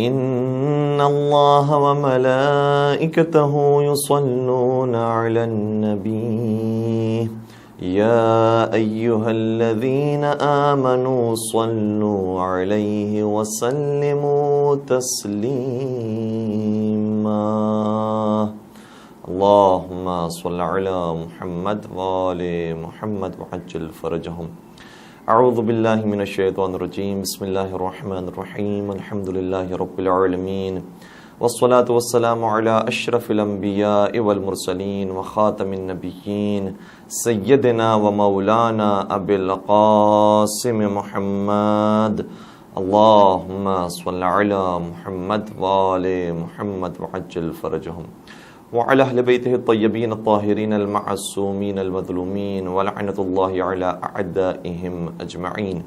ان اللہ وملائکتہ یصلون علی النبی یا ایہا الذین آمنوا صلوا علیہ وسلموا تسلیما اللہم صل علی محمد وآل محمد وعجل فرجہم. اعوذ باللہ من الشیطان الرجیم. بسم اللہ الرحمن الرحیم. الحمد للہ رب العالمین والصلاة والسلام علی اشرف الانبیاء والمرسلین وخاتم النبیین سیدنا و مولانا ابی القاسم محمد. اللہم صل علی محمد وآل محمد وعجل فرجہم وعلى أهل بيته الطيبين الطاهرين المعصومين المظلومين ولعنة الله على أعدائهم أجمعين.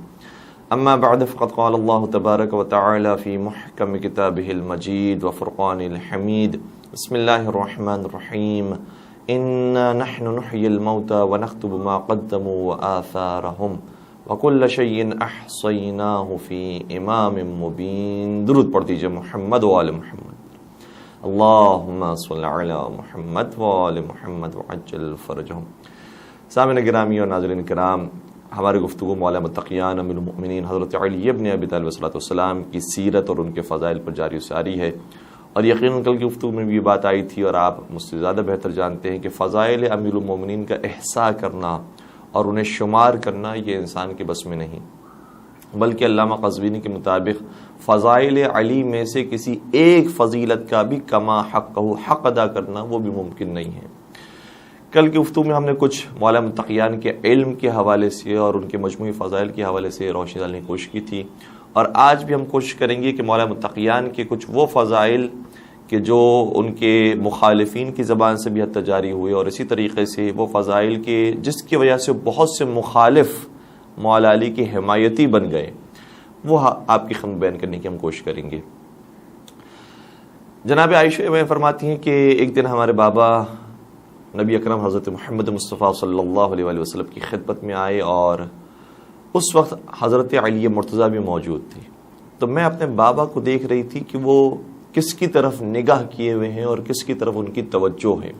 أما بعد فقد قال الله تبارك وتعالى في محكم كتابه المجيد وفرقان الحميد. بسم الله الرحمن الرحيم. إنا نحن نحيي الموتى ونكتب ما قدموا وآثارهم وكل شيء أحصيناه في إمام مبين. درود پڑھ دیجئے محمد وآل محمد. اللہم صل علی محمد وآل محمد وعجل فرجہم. سامعین گرامی اور ناظرین کرام، ہماری گفتگو مولا متقیان امیر المؤمنین حضرت علی ابن ابی طالب علیہ السلام کی سیرت اور ان کے فضائل پر جاری و ساری ہے. اور یقیناً کل کی گفتگو میں بھی یہ بات آئی تھی اور آپ مجھ سے زیادہ بہتر جانتے ہیں کہ فضائل امیر المؤمنین کا احصاء کرنا اور انہیں شمار کرنا یہ انسان کے بس میں نہیں، بلکہ علامہ قزوینی کے مطابق فضائل علی میں سے کسی ایک فضیلت کا بھی کما حق ادا کرنا وہ بھی ممکن نہیں ہے. کل کی گفتگو میں ہم نے کچھ مولا متقیان کے علم کے حوالے سے اور ان کے مجموعی فضائل کے حوالے سے روشنی ڈالنے کی کوشش کی تھی، اور آج بھی ہم کوشش کریں گے کہ مولا متقیان کے کچھ وہ فضائل کہ جو ان کے مخالفین کی زبان سے بھی حتی جاری ہوئے، اور اسی طریقے سے وہ فضائل کے جس کی وجہ سے بہت سے مخالف مولا علی کے حمایتی بن گئے، وہ آپ کی خدمت بیان کرنے کی ہم کوشش کریں گے. جناب عائشہ میں فرماتی ہیں کہ ایک دن ہمارے بابا نبی اکرم حضرت محمد مصطفیٰ صلی اللہ علیہ وسلم کی خدمت میں آئے، اور اس وقت حضرت علی مرتضیٰ بھی موجود تھی. تو میں اپنے بابا کو دیکھ رہی تھی کہ وہ کس کی طرف نگاہ کیے ہوئے ہیں اور کس کی طرف ان کی توجہ ہے.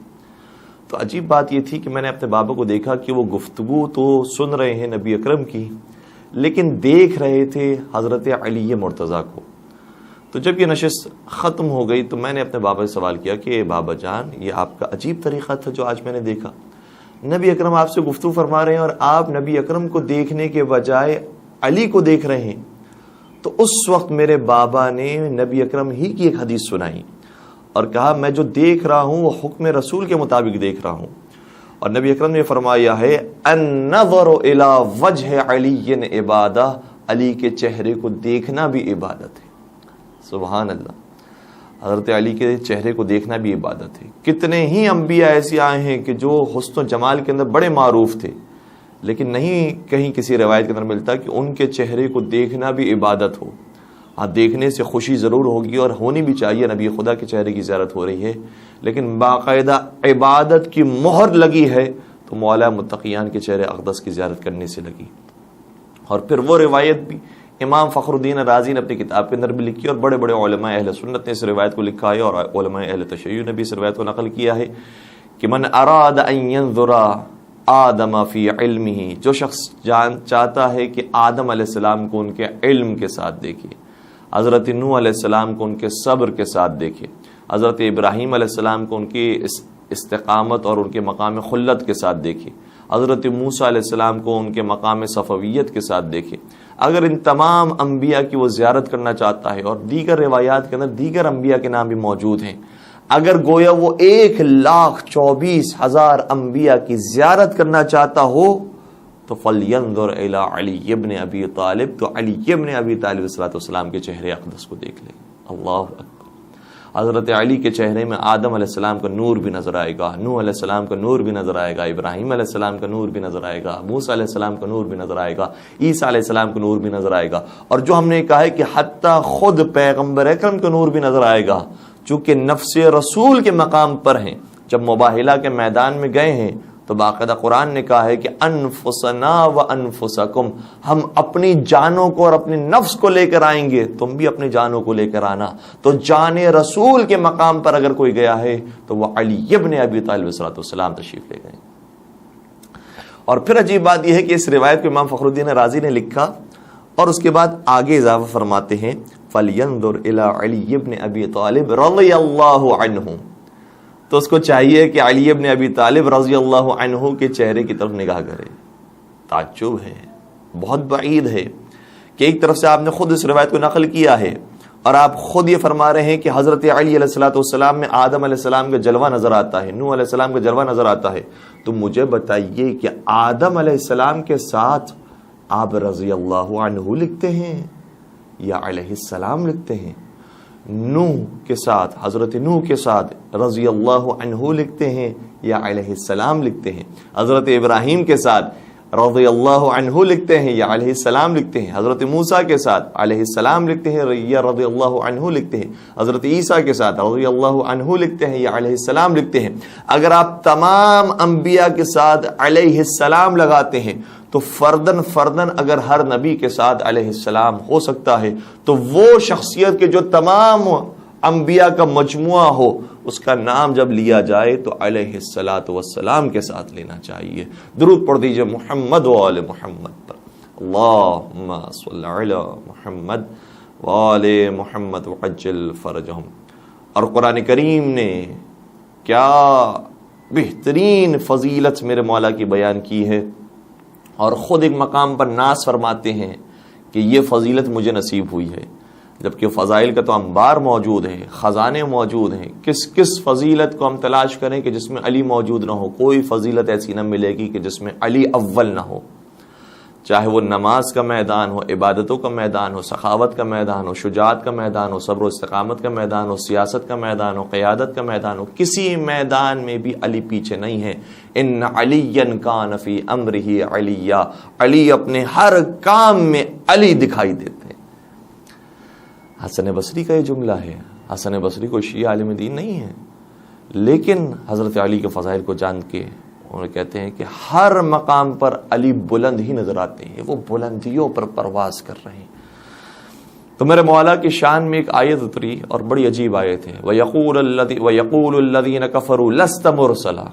تو عجیب بات یہ تھی کہ میں نے اپنے بابا کو دیکھا کہ وہ گفتگو تو سن رہے ہیں نبی اکرم کی، لیکن دیکھ رہے تھے حضرت علی مرتضیٰ کو. تو جب یہ نشست ختم ہو گئی تو میں نے اپنے بابا سے سوال کیا کہ بابا جان، یہ آپ کا عجیب طریقہ تھا جو آج میں نے دیکھا. نبی اکرم آپ سے گفتگو فرما رہے ہیں اور آپ نبی اکرم کو دیکھنے کے بجائے علی کو دیکھ رہے ہیں. تو اس وقت میرے بابا نے نبی اکرم ہی کی ایک حدیث سنائی اور کہا میں جو دیکھ رہا ہوں وہ حکم رسول کے مطابق دیکھ رہا ہوں. اور نبی اکرم نے فرمایا ہے النظر الی وجہ علی عبادہ، علی کے چہرے کو دیکھنا بھی عبادت ہے. سبحان اللہ، حضرت علی کے چہرے کو دیکھنا بھی عبادت ہے. کتنے ہی انبیاء ایسے آئے ہیں کہ جو حسن و جمال کے اندر بڑے معروف تھے، لیکن نہیں کہیں کسی روایت کے اندر ملتا کہ ان کے چہرے کو دیکھنا بھی عبادت ہو. ہاں، دیکھنے سے خوشی ضرور ہوگی اور ہونی بھی چاہیے، نبی خدا کے چہرے کی زیارت ہو رہی ہے، لیکن باقاعدہ عبادت کی مہر لگی ہے تو مولا متقیان کے چہرے اقدس کی زیارت کرنے سے لگی. اور پھر وہ روایت بھی امام فخر الدین رازی نے اپنی کتاب کے اندر بھی لکھی، اور بڑے بڑے علماء اہل سنت نے اس روایت کو لکھا ہے، اور علماء اہل تشیع نے بھی اس روایت کو نقل کیا ہے کہ من اراد ان ينظر آدم فی علمہ، جو شخص چاہتا ہے کہ آدم علیہ السلام کو ان کے علم کے ساتھ دیکھے، حضرت نوح علیہ السلام کو ان کے صبر کے ساتھ دیکھے، حضرت ابراہیم علیہ السلام کو ان کی استقامت اور ان کے مقام خلت کے ساتھ دیکھے، حضرت موسیٰ علیہ السلام کو ان کے مقام صفویت کے ساتھ دیکھے، اگر ان تمام انبیاء کی وہ زیارت کرنا چاہتا ہے، اور دیگر روایات کے اندر دیگر انبیاء کے نام بھی موجود ہیں، اگر گویا وہ 1,24,000 انبیاء کی زیارت کرنا چاہتا ہو تو فَلْيَنْظُرْ إِلَىٰ عَلِيِّ بْنِ أَبِي طالب، تو علی ابن ابی طالب علیہ السلام کے چہرے اقدس کو دیکھ لے. اللہ اکبر. حضرت علی کے چہرے میں آدم علیہ السلام کا نور بھی نظر آئے گا، نوح علیہ السلام کا نور بھی نظر آئے گا، ابراہیم علیہ السلام کا نور بھی نظر آئے گا، موسیٰ علیہ السلام کا نور بھی نظر آئے گا، عیسیٰ علیہ السلام کا نور بھی نظر آئے گا. اور جو ہم نے کہا ہے کہ حتیٰ خود پیغمبر اکرم کا نور بھی نظر آئے گا، چونکہ نفس رسول کے مقام پر ہیں. جب مباہلہ کے میدان میں گئے ہیں تو تو باقاعدہ قرآن نے کہا ہے کہ انفسنا و انفسکم، ہم اپنی جانوں کو اور اپنے نفس کو لے کر آئیں گے، تم بھی اپنی جانوں کو لے کر آنا۔ تو جان رسول کے مقام پر اگر کوئی گیا ہے تو وہ علی ابن ابی طالب علیہ السلام تشریف لے گئے۔ اور پھر عجیب بات یہ ہے کہ اس روایت کو امام فخر الدین رازی نے لکھا اور اس کے بعد آگے اضافہ فرماتے ہیں فَلْيَنْظُرْ إِلَىٰ عَلِيِّ بْنِ أَبِي طَالِبٍ رَضِيَ اللَّهُ عَنْهُ، تو اس کو چاہیے کہ علی ابن ابی طالب رضی اللہ عنہ کے چہرے کی طرف نگاہ کرے۔ تعجب ہے، بہت بعید ہے کہ ایک طرف سے آپ نے خود اس روایت کو نقل کیا ہے اور آپ خود یہ فرما رہے ہیں کہ حضرت علی علیہ السلام میں آدم علیہ السلام کا جلوہ نظر آتا ہے، نوح علیہ السلام کا جلوہ نظر آتا ہے۔ تو مجھے بتائیے کہ آدم علیہ السلام کے ساتھ آپ رضی اللہ عنہ لکھتے ہیں یا علیہ السلام لکھتے ہیں؟ نوح کے ساتھ، حضرت نوح کے ساتھ رضی اللہ عنہ لکھتے ہیں یا علیہ السلام لکھتے ہیں؟ حضرت ابراہیم کے ساتھ رضی اللہ عنہ لکھتے ہیں یا علیہ السلام لکھتے ہیں؟ حضرت موسیٰ کے ساتھ علیہ السلام لکھتے ہیں یا رضی اللہ عنہ لکھتے ہیں؟ حضرت عیسیٰ کے ساتھ رضی اللہ عنہ لکھتے ہیں یا علیہ السلام لکھتے ہیں؟ اگر آپ تمام انبیاء کے ساتھ علیہ السلام لگاتے ہیں تو فردن اگر ہر نبی کے ساتھ علیہ السلام ہو سکتا ہے تو وہ شخصیت کے جو تمام انبیاء کا مجموعہ ہو اس کا نام جب لیا جائے تو علیہ الصلاۃ والسلام کے ساتھ لینا چاہیے۔ درود پڑھ دیجئے محمد و آل محمد پر، اللہم صلی علی محمد و آل محمد وعجل فرجہم۔ اور قرآن کریم نے کیا بہترین فضیلت میرے مولا کی بیان کی ہے، اور خود ایک مقام پر ناز فرماتے ہیں کہ یہ فضیلت مجھے نصیب ہوئی ہے، جبکہ فضائل کا تو انبار موجود ہے، خزانے موجود ہیں۔ کس فضیلت کو ہم تلاش کریں کہ جس میں علی موجود نہ ہو؟ کوئی فضیلت ایسی نہ ملے گی کہ جس میں علی اول نہ ہو، چاہے وہ نماز کا میدان ہو، عبادتوں کا میدان ہو، سخاوت کا میدان ہو، شجاعت کا میدان ہو، صبر و استقامت کا میدان ہو، سیاست کا میدان ہو، قیادت کا میدان ہو، کسی میدان میں بھی علی پیچھے نہیں ہے۔ ان علیٰ کان فی امرہ علیٰ، علی اپنے ہر کام میں علی دکھائی دیتے ہیں۔ حسن بصری کا یہ جملہ ہے۔ حسن بصری کوئی شیعہ عالم دین نہیں ہے، لیکن حضرت علی کے فضائل کو جان کے انہوں کہتے ہیں کہ ہر مقام پر علی بلند ہی نظر آتے ہیں، وہ بلندیوں پر پرواز کر رہے ہیں۔ تو میرے مولا کی شان میں ایک آیت اتری اور بڑی عجیب آیت ہے، وَيَقُولُ الَّذِينَ كَفَرُوا لَسْتَ مُرْسَلًا،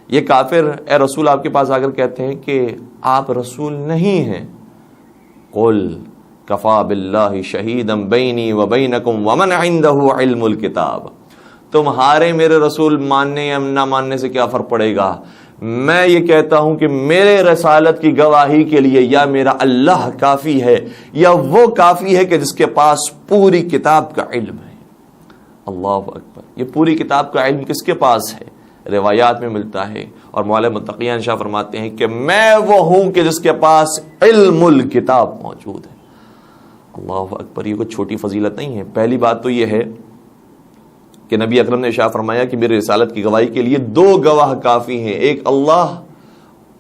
یہ کافر اے رسول آپ کے پاس آ کر کہتے ہیں کہ آپ رسول نہیں ہیں۔ قُلْ كَفَى بِاللَّهِ شَهِيدًا بَيْنِي وَبَيْنَكُمْ وَمَنْ عِنْدَهُ عِلْمُ الْكِتَابِ، تمہارے میرے رسول ماننے یا نہ ماننے سے کیا فرق پڑے گا؟ میں یہ کہتا ہوں کہ میرے رسالت کی گواہی کے لیے یا میرا اللہ کافی ہے یا وہ کافی ہے کہ جس کے پاس پوری کتاب کا علم ہے۔ اللہ اکبر، یہ پوری کتاب کا علم کس کے پاس ہے؟ روایات میں ملتا ہے، اور مولا متقیان شاہ فرماتے ہیں کہ میں وہ ہوں کہ جس کے پاس علم الکتاب موجود ہے۔ اللہ اکبر، یہ کوئی چھوٹی فضیلت نہیں ہے۔ پہلی بات تو یہ ہے کہ نبی اکرم نے ارشاد فرمایا کہ میری رسالت کی گواہی کے لیے دو گواہ کافی ہیں، ایک اللہ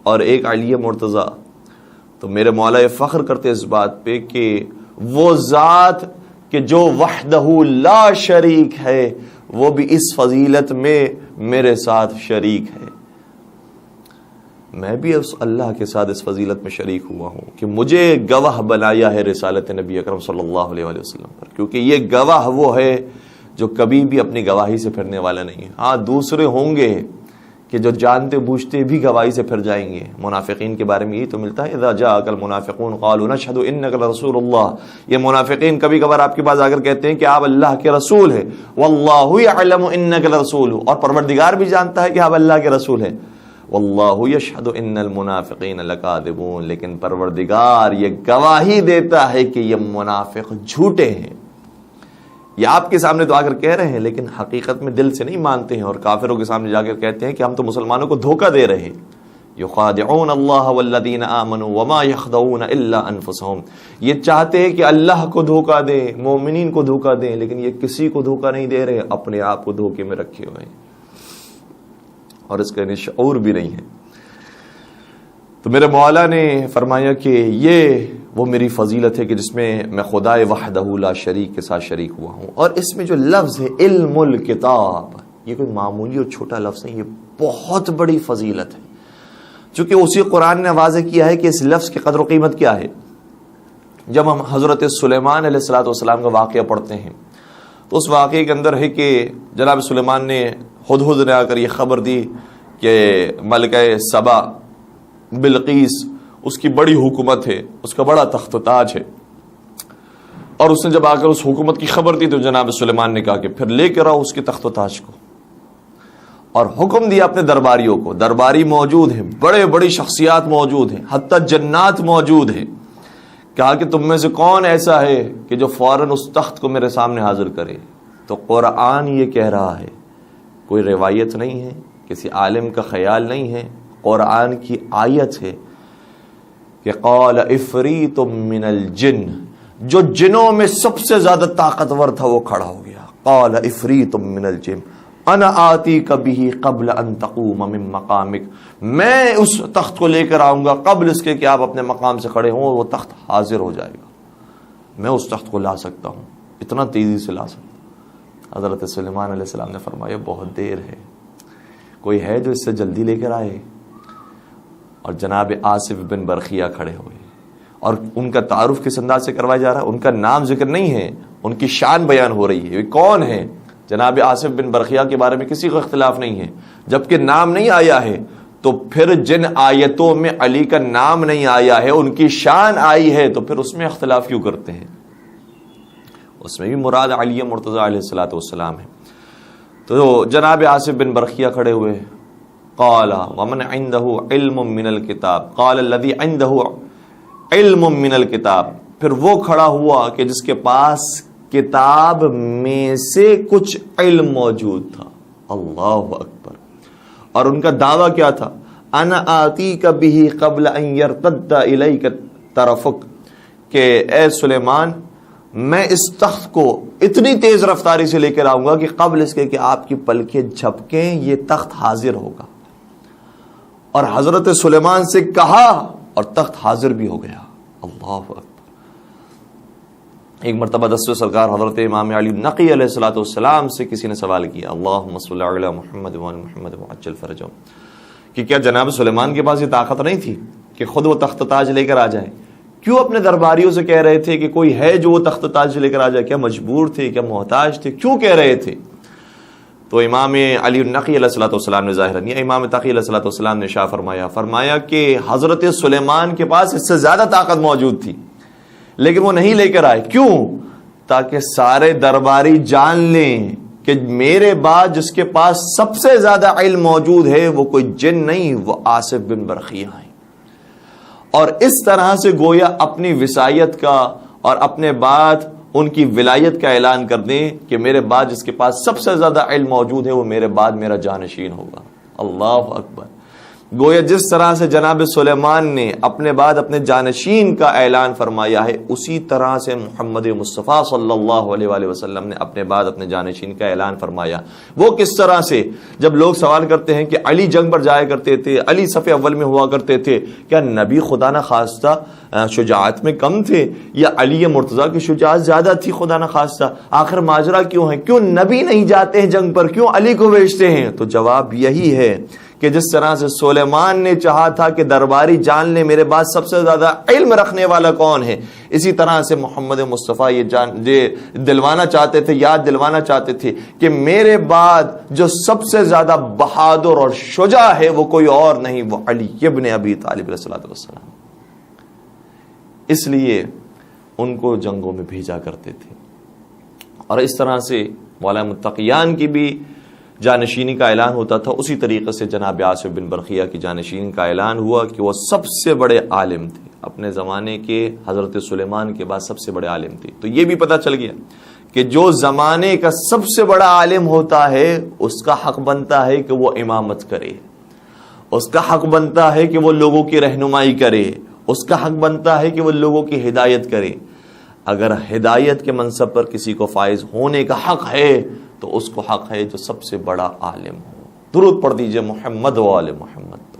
اور ایک علی مرتضیٰ۔ تو میرے مولا فخر کرتے اس بات پہ کہ وہ ذات کہ جو وحدہ لا شریک ہے وہ بھی اس فضیلت میں میرے ساتھ شریک ہے۔ میں بھی اس اللہ کے ساتھ اس فضیلت میں شریک ہوا ہوں کہ مجھے گواہ بنایا ہے رسالت نبی اکرم صلی اللہ علیہ وآلہ وسلم پر، کیونکہ یہ گواہ وہ ہے جو کبھی بھی اپنی گواہی سے پھرنے والا نہیں ہے۔ ہاں دوسرے ہوں گے کہ جو جانتے بوجھتے بھی گواہی سے پھر جائیں گے۔ منافقین کے بارے میں یہی تو ملتا ہے، اذا جاءک المنافقون قالوا نشهد انک لرسول اللہ۔ یہ منافقین کبھی کبھار آپ کے پاس آ کر کہتے ہیں کہ آپ اللہ کے رسول ہیں، واللہ یعلم انک لرسول، اور پروردگار بھی جانتا ہے کہ آپ اللہ کے رسول ہیں، واللہ یشہد ان المنافقین لکاذبون، لیکن پروردگار یہ گواہی دیتا ہے کہ یہ منافق جھوٹے ہیں۔ یہ آپ کے سامنے تو آ کر کہہ رہے ہیں لیکن حقیقت میں دل سے نہیں مانتے ہیں، اور کافروں کے سامنے جا کر کہتے ہیں کہ ہم تو مسلمانوں کو دھوکہ دے رہے ہیں۔ یخادعون اللہ والذین آمنوا وما یخدعون الا انفسهم، یہ چاہتے ہیں کہ اللہ کو دھوکہ دیں، مومنین کو دھوکہ دیں، لیکن یہ کسی کو دھوکہ نہیں دے رہے، اپنے آپ کو دھوکے میں رکھے ہوئے ہیں اور اس کا انہیں شعور بھی نہیں ہے۔ تو میرے مولا نے فرمایا کہ یہ وہ میری فضیلت ہے کہ جس میں میں خدا وحدہ لا شریک کے ساتھ شریک ہوا ہوں۔ اور اس میں جو لفظ ہے علم الکتاب، یہ کوئی معمولی اور چھوٹا لفظ نہیں، یہ بہت بڑی فضیلت ہے۔ چونکہ اسی قرآن نے واضح کیا ہے کہ اس لفظ کی قدر و قیمت کیا ہے. جب ہم حضرت سلیمان علیہ الصلوۃ والسلام کا واقعہ پڑھتے ہیں تو اس واقعے کے اندر ہے کہ جناب سلیمان نے ہدہد نے آ کر یہ خبر دی کہ ملکہ سبا بلقیس اس کی بڑی حکومت ہے، اس کا بڑا تخت و تاج ہے. اور اس نے جب آ کر اس حکومت کی خبر دی تو جناب سلیمان نے کہا کہ پھر لے کر آؤ اس کے تخت و تاج کو، اور حکم دیا اپنے درباریوں کو. درباری موجود ہیں، بڑے بڑی شخصیات موجود ہیں، حتیٰ جنات موجود ہیں. کہا کہ تم میں سے کون ایسا ہے کہ جو فوراً اس تخت کو میرے سامنے حاضر کرے. تو قرآن یہ کہہ رہا ہے، کوئی روایت نہیں ہے، کسی عالم کا خیال نہیں ہے، قرآن کی آیت ہے کہ قال عفریت من الجن، جو جنوں میں سب سے زیادہ طاقتور تھا وہ کھڑا ہو گیا. قال عفریت من الجن انا آتیک بہ قبل ان تقوم من مقامک، میں اس تخت کو لے کر آؤں گا قبل اس کے کہ آپ اپنے مقام سے کھڑے ہوں، وہ تخت حاضر ہو جائے گا. میں اس تخت کو لا سکتا ہوں، اتنا تیزی سے لا سکتا ہوں. حضرت سلیمان علیہ السلام نے فرمایا بہت دیر ہے، کوئی ہے جو اس سے جلدی لے کر آئے. اور جناب آصف بن برخیہ کھڑے ہوئے، اور ان کا تعارف کس انداز سے کروایا جا رہا ہے؟ ان کا نام ذکر نہیں ہے، ان کی شان بیان ہو رہی ہے. کون ہے؟ جناب آصف بن برخیہ کے بارے میں کسی کو اختلاف نہیں ہے. جبکہ نام نہیں آیا ہے تو پھر جن آیتوں میں علی کا نام نہیں آیا ہے ان کی شان آئی ہے، تو پھر اس میں اختلاف کیوں کرتے ہیں؟ اس میں بھی مراد علی مرتضی علیہ الصلوۃ والسلام ہے. تو جناب آصف بن برخیہ کھڑے ہوئے. قال ومن عنده علم من الكتاب قال الذي عنده علم من الكتاب، پھر وہ کھڑا ہوا کہ جس کے پاس کتاب میں سے کچھ علم موجود تھا. اللہ اکبر. اور ان کا دعویٰ کیا تھا؟ انا آتیک بہ قبل ان یرتد الیک طرفک، کہ اے سلیمان میں اس تخت کو اتنی تیز رفتاری سے لے کر آؤں گا کہ قبل اس کے کہ آپ کی پلکیں جھپکیں یہ تخت حاضر ہوگا. اور حضرت سلیمان سے کہا اور تخت حاضر بھی ہو گیا. اللہ اکبر. ایک مرتبہ دستور سرکار حضرت امام علی نقی علیہ الصلوۃ والسلام سے کسی نے سوال کیا، اللہم صل علی محمد وعلی محمد وعجل فرجہم، کہ کیا جناب سلیمان کے پاس یہ طاقت نہیں تھی کہ خود وہ تخت تاج لے کر آ جائے؟ کیوں اپنے درباریوں سے کہہ رہے تھے کہ کوئی ہے جو وہ تخت تاج لے کر آ جائے؟ کیا مجبور تھے؟ کیا محتاج تھے؟ کیوں کہہ رہے تھے؟ تو امام علی النقی علیہ الصلوۃ والسلام نے ظاہراً یا امام تقی علیہ الصلوۃ والسلام نے شاہ فرمایا کہ حضرت سلیمان کے پاس اس سے زیادہ طاقت موجود تھی لیکن وہ نہیں لے کر آئے. کیوں؟ تاکہ سارے درباری جان لیں کہ میرے بعد جس کے پاس سب سے زیادہ علم موجود ہے وہ کوئی جن نہیں، وہ آصف بن برخیہ ہیں. اور اس طرح سے گویا اپنی وصایت کا اور اپنے بعد ان کی ولایت کا اعلان کر دیں کہ میرے بعد جس کے پاس سب سے زیادہ علم موجود ہے وہ میرے بعد میرا جانشین ہوگا. اللہ اکبر. گویا جس طرح سے جناب سلیمان نے اپنے بعد اپنے جانشین کا اعلان فرمایا ہے، اسی طرح سے محمد مصطفیٰ صلی اللہ علیہ وآلہ وسلم نے اپنے بعد اپنے جانشین کا اعلان فرمایا. وہ کس طرح سے؟ جب لوگ سوال کرتے ہیں کہ علی جنگ پر جایا کرتے تھے، علی صف اول میں ہوا کرتے تھے، کیا نبی خدا نہ خواستہ شجاعت میں کم تھے یا علی مرتضیٰ کی شجاعت زیادہ تھی خدا نہ خواستہ؟ آخر ماجرا کیوں ہے؟ کیوں نبی نہیں جاتے ہیں جنگ پر؟ کیوں علی کو بھیجتے ہیں؟ تو جواب یہی ہے کہ جس طرح سے سلیمان نے چاہا تھا کہ درباری جان لے میرے بعد سب سے زیادہ علم رکھنے والا کون ہے، اسی طرح سے محمد مصطفیٰ یہ دلوانا چاہتے تھے، یاد دلوانا چاہتے تھے کہ میرے بعد جو سب سے زیادہ بہادر اور شجاع ہے وہ کوئی اور نہیں، وہ علی ابن ابی طالب علیہ الصلوۃ والسلام. اس لیے ان کو جنگوں میں بھیجا کرتے تھے. اور اس طرح سے مولا متقیان کی بھی جانشینی کا اعلان ہوتا تھا. اسی طریقے سے جناب آصف بن برخیہ کی جانشینی کا اعلان ہوا کہ وہ سب سے بڑے عالم تھے اپنے زمانے کے، حضرت سلیمان کے بعد سب سے بڑے عالم تھے. تو یہ بھی پتہ چل گیا کہ جو زمانے کا سب سے بڑا عالم ہوتا ہے اس کا حق بنتا ہے کہ وہ امامت کرے، اس کا حق بنتا ہے کہ وہ لوگوں کی رہنمائی کرے، اس کا حق بنتا ہے کہ وہ لوگوں کی ہدایت کرے. اگر ہدایت کے منصب پر کسی کو فائز ہونے کا حق ہے تو اس کو حق ہے جو سب سے بڑا عالم ہو. درود پڑھ دیجئے محمد و آل محمد.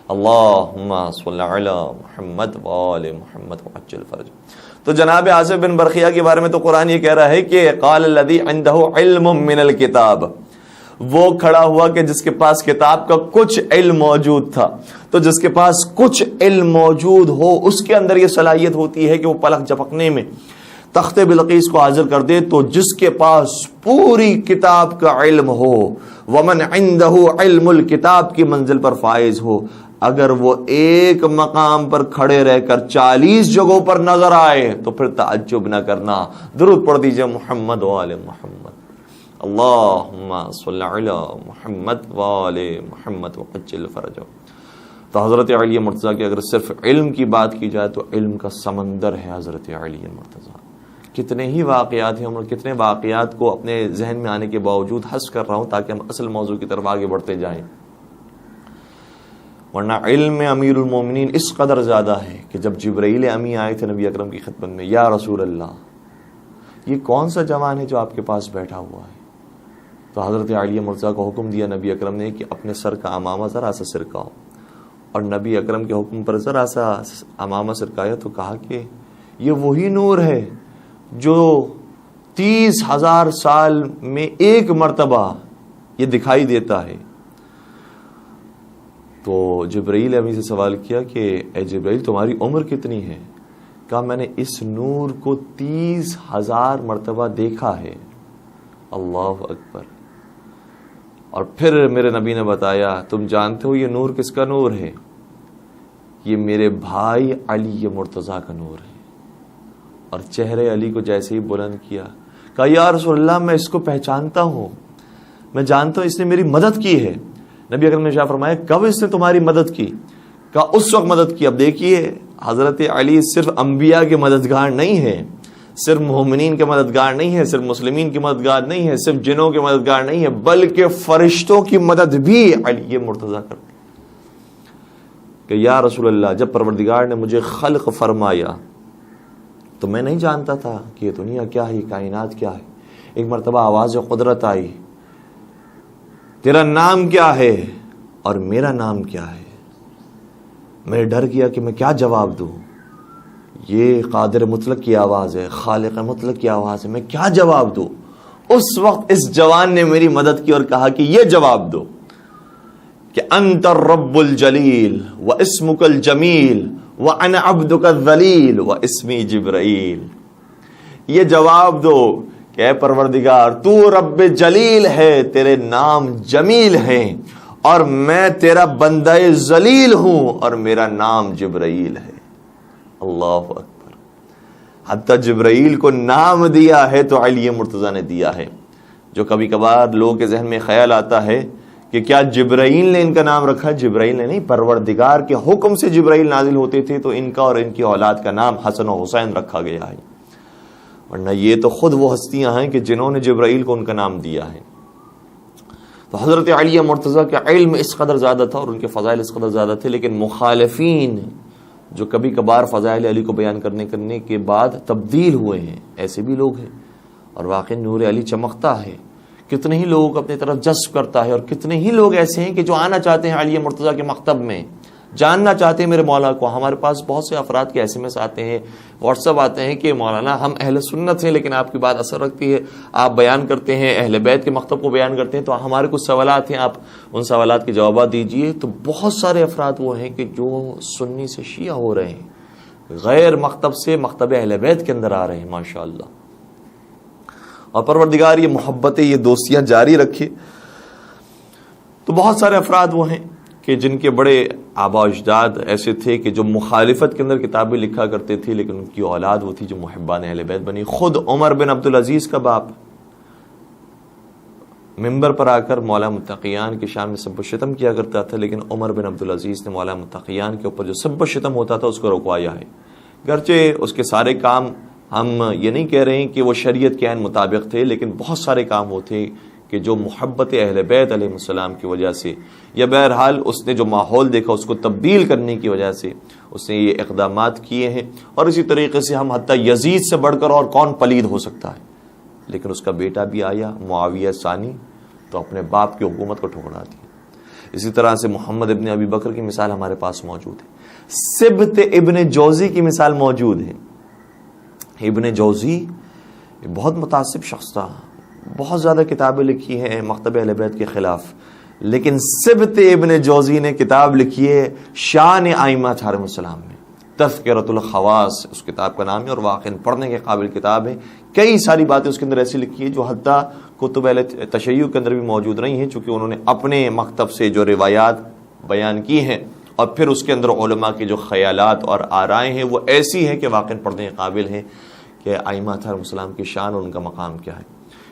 اللہم صلی علی محمد و آل محمد وعجل فرج. تو جناب آصف بن برخیہ کے بارے میں تو قرآن یہ کہہ رہا ہے کہ قال الذی عنده علم من الکتاب، وہ کھڑا ہوا کہ جس کے پاس کتاب کا کچھ علم موجود تھا. تو جس کے پاس کچھ علم موجود ہو اس کے اندر یہ صلاحیت ہوتی ہے کہ وہ پلک جھپکنے میں تخت بلقیس کو حاضر کر دے. تو جس کے پاس پوری کتاب کا علم ہو، ومن عنده علم الکتاب کی منزل پر فائز ہو، اگر وہ ایک مقام پر کھڑے رہ کر 40 جگہوں پر نظر آئے تو پھر تعجب نہ کرنا. درود پڑھ دیجئے محمد و آل محمد. اللہم صلی علی محمد و آل محمد وعجل فرجہ. تو حضرت علی مرتضیٰ کی اگر صرف علم کی بات کی جائے تو علم کا سمندر ہے حضرت علی مرتضیٰ. کتنے ہی واقعات ہیں، اور کتنے واقعات کو اپنے ذہن میں آنے کے باوجود حذف کر رہا ہوں تاکہ ہم اصل موضوع کی طرف آگے بڑھتے جائیں. ورنہ علم میں امیر المومنین اس قدر زیادہ ہے کہ جب جبرائیل امی آئے تھے نبی اکرم کی خدمت میں، یا رسول اللہ یہ کون سا جوان ہے جو آپ کے پاس بیٹھا ہوا ہے؟ تو حضرت علی مرتضیٰ کو حکم دیا نبی اکرم نے کہ اپنے سر کا امامہ ذرا سا سرکاؤ. اور نبی اکرم کے حکم پر ذرا سا امامہ سرکایا تو کہا کہ یہ وہی نور ہے جو 30,000 سال میں ایک مرتبہ یہ دکھائی دیتا ہے. تو جبرائیل امی سے سوال کیا کہ اے جبرائیل تمہاری عمر کتنی ہے؟ کہا میں نے اس نور کو 30,000 مرتبہ دیکھا ہے. اللہ اکبر. اور پھر میرے نبی نے بتایا تم جانتے ہو یہ نور کس کا نور ہے؟ یہ میرے بھائی علی مرتضیٰ کا نور ہے. اور چہرے علی کو جیسے ہی بلند کیا کہا یا رسول اللہ میں اس کو پہچانتا ہوں، میں جانتا ہوں اس نے میری مدد کی ہے. نبی اکرم نے فرمایا کب اس نے تمہاری مدد کی؟ کہا اس وقت مدد کی. اب دیکھیے حضرت علی صرف انبیاء کے مددگار نہیں ہیں، صرف مومنین کے مددگار نہیں ہے، صرف مسلمین کی مددگار نہیں ہے، صرف جنوں کے مددگار نہیں ہے، بلکہ فرشتوں کی مدد بھی علی مرتضیٰ کرتے کہ یا رسول اللہ جب پروردگار نے مجھے خلق فرمایا تو میں نہیں جانتا تھا کہ یہ دنیا کیا ہے، یہ کائنات کیا ہے. ایک مرتبہ آواز قدرت آئی تیرا نام کیا ہے اور میرا نام کیا ہے. میں ڈر گیا کہ میں کیا جواب دوں. یہ قادر مطلق کی آواز ہے، خالق مطلق کی آواز ہے، میں کیا جواب دوں. اس وقت اس جوان نے میری مدد کی اور کہا کہ یہ جواب دو کہ انت الرب الجلیل واسمک الجمیل وانا عبدک الذلیل واسمی جبرائیل. یہ جواب دو کہ اے پروردگار تو رب جلیل ہے، تیرے نام جمیل ہیں، اور میں تیرا بندہ ذلیل ہوں اور میرا نام جبرائیل ہے. اللہ اکبر. حتی جبرائیل کو نام دیا ہے تو علی مرتضیٰ نے دیا ہے. جو کبھی کبھار لوگوں کے ذہن میں خیال آتا ہے کہ کیا جبرائیل نے ان کا نام رکھا؟ جبرائیل نے نہیں، پروردگار کے حکم سے جبرائیل نازل ہوتے تھے تو ان کا اور ان کی اولاد کا نام حسن و حسین رکھا گیا ہے. ورنہ یہ تو خود وہ ہستیاں ہیں کہ جنہوں نے جبرائیل کو ان کا نام دیا ہے. تو حضرت علی مرتضیٰ کا علم اس قدر زیادہ تھا اور ان کے فضائل اس قدر زیادہ تھے، لیکن مخالفین جو کبھی کبھار فضائل علی کو بیان کرنے کے بعد تبدیل ہوئے ہیں، ایسے بھی لوگ ہیں. اور واقعی نور علی چمکتا ہے، کتنے ہی لوگوں کو اپنی طرف جذب کرتا ہے. اور کتنے ہی لوگ ایسے ہیں کہ جو آنا چاہتے ہیں علی مرتضیٰ کے مکتب میں، جاننا چاہتے ہیں میرے مولا کو. ہمارے پاس بہت سے افراد کے SMS آتے ہیں، واٹس ایپ آتے ہیں کہ مولانا ہم اہل سنت ہیں لیکن آپ کی بات اثر رکھتی ہے، آپ بیان کرتے ہیں اہل بیت کے مکتب کو بیان کرتے ہیں، تو ہمارے کچھ سوالات ہیں، آپ ان سوالات کے جوابات دیجئے. تو بہت سارے افراد وہ ہیں کہ جو سنی سے شیعہ ہو رہے ہیں، غیر مکتب سے مکتب اہل بیت کے اندر آ رہے ہیں ماشاءاللہ. اور پروردگار یہ محبتیں، یہ دوستیاں جاری رکھے. تو بہت سارے افراد وہ ہیں کہ جن کے بڑے آبا و اجداد ایسے تھے کہ جو مخالفت کے اندر کتابیں لکھا کرتے تھے، لیکن ان کی اولاد وہ تھی جو محبان اہل بیت بنی. خود عمر بن عبدالعزیز کا باپ ممبر پر آ کر مولا متقیان کی شان میں سب و شتم کیا کرتا تھا، لیکن عمر بن عبدالعزیز نے مولا متقیان کے اوپر جو سب و شتم ہوتا تھا اس کو رکوایا ہے. گرچہ اس کے سارے کام ہم یہ نہیں کہہ رہے ہیں کہ وہ شریعت کے عین مطابق تھے، لیکن بہت سارے کام وہ تھے کہ جو محبت اہل بیت علیہ السلام کی وجہ سے، یا بہرحال اس نے جو ماحول دیکھا اس کو تبدیل کرنے کی وجہ سے اس نے یہ اقدامات کیے ہیں. اور اسی طریقے سے ہم حتیٰ یزید سے بڑھ کر اور کون پلید ہو سکتا ہے، لیکن اس کا بیٹا بھی آیا معاویہ ثانی تو اپنے باپ کی حکومت کو ٹھکرا دیا. اسی طرح سے محمد ابن ابی بکر کی مثال ہمارے پاس موجود ہے. سبت ابن جوزی کی مثال موجود ہے. ابن جوزی بہت متعصب شخص تھا، بہت زیادہ کتابیں لکھی ہیں مکتب اہل بیت کے خلاف، لیکن سبت ابن جوزی نے کتاب لکھی ہے شان ائمہ علیہم السلام میں، تذکرۃ الخواص اس کتاب کا نام ہے، اور واقعی پڑھنے کے قابل کتاب ہے۔ کئی ساری باتیں اس کے اندر ایسی لکھی ہیں جو حتیٰ کتب اہل تشیع کے اندر بھی موجود نہیں ہیں، چونکہ انہوں نے اپنے مکتب سے جو روایات بیان کی ہیں اور پھر اس کے اندر علماء کے جو خیالات اور آرائیں ہیں وہ ایسی ہیں کہ واقعی پڑھنے کے قابل ہیں کہ ائمہ علیہم السلام کی شان اور ان کا مقام کیا ہے۔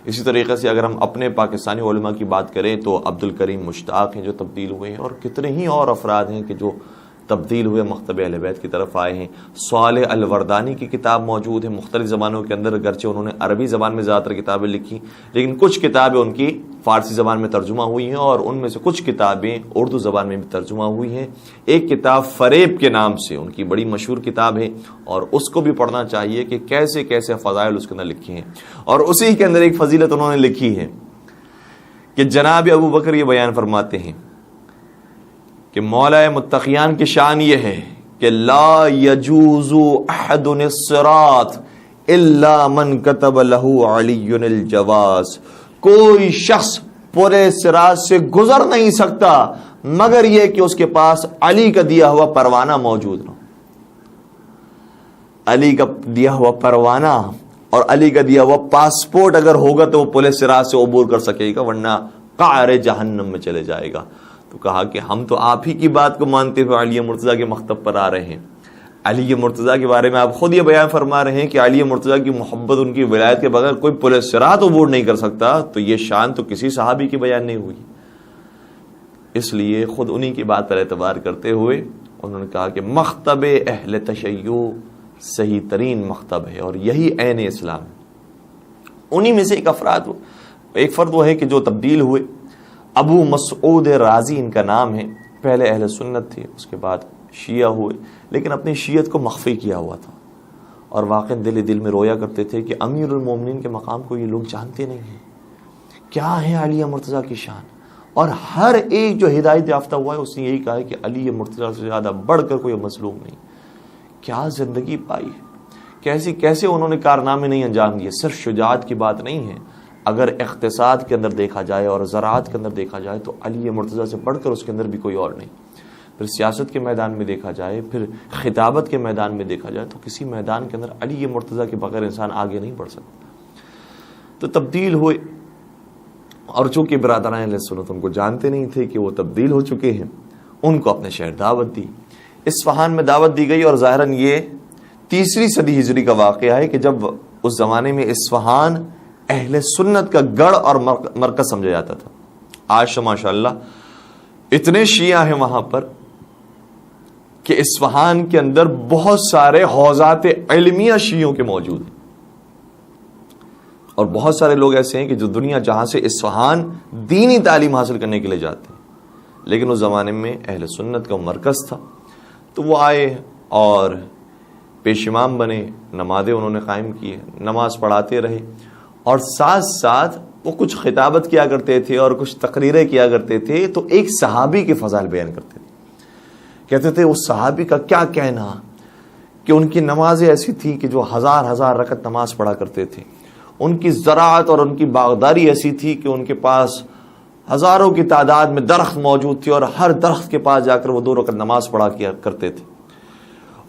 اسی طریقے سے اگر ہم اپنے پاکستانی علماء کی بات کریں تو عبد الکریم مشتاق ہیں جو تبدیل ہوئے ہیں، اور کتنے ہی اور افراد ہیں کہ جو تبدیل ہوئے مکتب اہل بیت کی طرف آئے ہیں۔ صالح الوردانی کی کتاب موجود ہے مختلف زبانوں کے اندر، گرچہ انہوں نے عربی زبان میں زیادہ تر کتابیں لکھی، لیکن کچھ کتابیں ان کی فارسی زبان میں ترجمہ ہوئی ہیں، اور ان میں سے کچھ کتابیں اردو زبان میں بھی ترجمہ ہوئی ہیں۔ ایک کتاب فریب کے نام سے ان کی بڑی مشہور کتاب ہے، اور اس کو بھی پڑھنا چاہیے کہ کیسے کیسے فضائل اس کے اندر لکھے ہیں۔ اور اسی کے اندر ایک فضیلت انہوں نے لکھی ہے کہ جناب ابو بکر یہ بیان فرماتے ہیں کہ مولا متقیان کی شان یہ ہے کہ لا یجوز احد الصراط الا من كتب له علی الجواز، کوئی شخص پورے صراط سے گزر نہیں سکتا مگر یہ کہ اس کے پاس علی کا دیا ہوا پروانہ موجود ہو۔ علی کا دیا ہوا پروانہ اور علی کا دیا ہوا پاسپورٹ اگر ہوگا تو وہ پورے صراط سے عبور کر سکے گا، ورنہ قعر جہنم میں چلے جائے گا۔ تو کہا کہ ہم تو آپ ہی کی بات کو مانتے ہوئے علی مرتضیٰ کے مکتب پر آ رہے ہیں۔ علی مرتضیٰ کے بارے میں آپ خود یہ بیان فرما رہے ہیں کہ علی مرتضیٰ کی محبت، ان کی ولایت کے بغیر کوئی پورے صراط عبور نہیں کر سکتا، تو یہ شان تو کسی صحابی کی بیان نہیں ہوئی۔ اس لیے خود انہی کی بات پر اعتبار کرتے ہوئے انہوں نے کہا کہ مکتب اہل تشیع صحیح ترین مکتب ہے اور یہی عین اسلام ہے۔ انہی میں سے ایک فرد وہ ہے کہ جو تبدیل ہوئے، ابو مسعود رازی ان کا نام ہے، پہلے اہل سنت تھے، اس کے بعد شیعہ ہوئے، لیکن اپنی شیعت کو مخفی کیا ہوا تھا، اور واقعی دل میں رویا کرتے تھے کہ امیر المومنین کے مقام کو یہ لوگ جانتے نہیں ہیں، کیا ہے علی مرتضیٰ کی شان۔ اور ہر ایک جو ہدایت یافتہ ہوا ہے اس نے یہی کہا ہے کہ علی مرتضیٰ سے زیادہ بڑھ کر کوئی مظلوم نہیں۔ کیا زندگی پائی ہے، کیسے انہوں نے کارنامے نہیں انجام دیے۔ صرف شجاعت کی بات نہیں ہے، اگر اقتصاد کے اندر دیکھا جائے اور زراعت کے اندر دیکھا جائے تو علی مرتضیٰ سے بڑھ کر اس کے اندر بھی کوئی اور نہیں۔ پھر سیاست کے میدان میں دیکھا جائے، پھر خطابت کے میدان میں دیکھا جائے تو کسی میدان کے اندر علی مرتضیٰ کے بغیر انسان آگے نہیں بڑھ سکتا۔ تو تبدیل ہوئے، اور چونکہ برادران اہل سنت ان کو جانتے نہیں تھے کہ وہ تبدیل ہو چکے ہیں، ان کو اپنے شہر دعوت دی، اصفہان میں دعوت دی گئی۔ اور ظاہراً یہ 3 صدی ہجری کا واقعہ ہے کہ جب اس زمانے میں اصفہان اہل سنت کا گڑھ اور مرکز سمجھا جاتا تھا۔ آج تو ماشاءاللہ اتنے شیعہ ہیں وہاں پر کہ اصفہان کے اندر بہت سارے حوزات علمیہ شیعوں کے موجود ہیں، اور بہت سارے لوگ ایسے ہیں کہ جو دنیا جہاں سے اصفہان دینی تعلیم حاصل کرنے کے لیے جاتے ہیں، لیکن اس زمانے میں اہل سنت کا مرکز تھا، تو وہ آئے اور پیش امام بنے، نمازیں انہوں نے قائم کی، نماز پڑھاتے رہے، اور ساتھ ساتھ وہ کچھ خطابت کیا کرتے تھے اور کچھ تقریریں کیا کرتے تھے، تو ایک صحابی کے فضائل بیان کرتے تھے۔ کہتے تھے اس صحابی کا کیا کہنا کہ ان کی نمازیں ایسی تھی کہ جو ہزار رکعت نماز پڑھا کرتے تھے، ان کی زراعت اور ان کی باغداری ایسی تھی کہ ان کے پاس ہزاروں کی تعداد میں درخت موجود تھے، اور ہر درخت کے پاس جا کر وہ 2 رکعت نماز پڑھا کیا کرتے تھے۔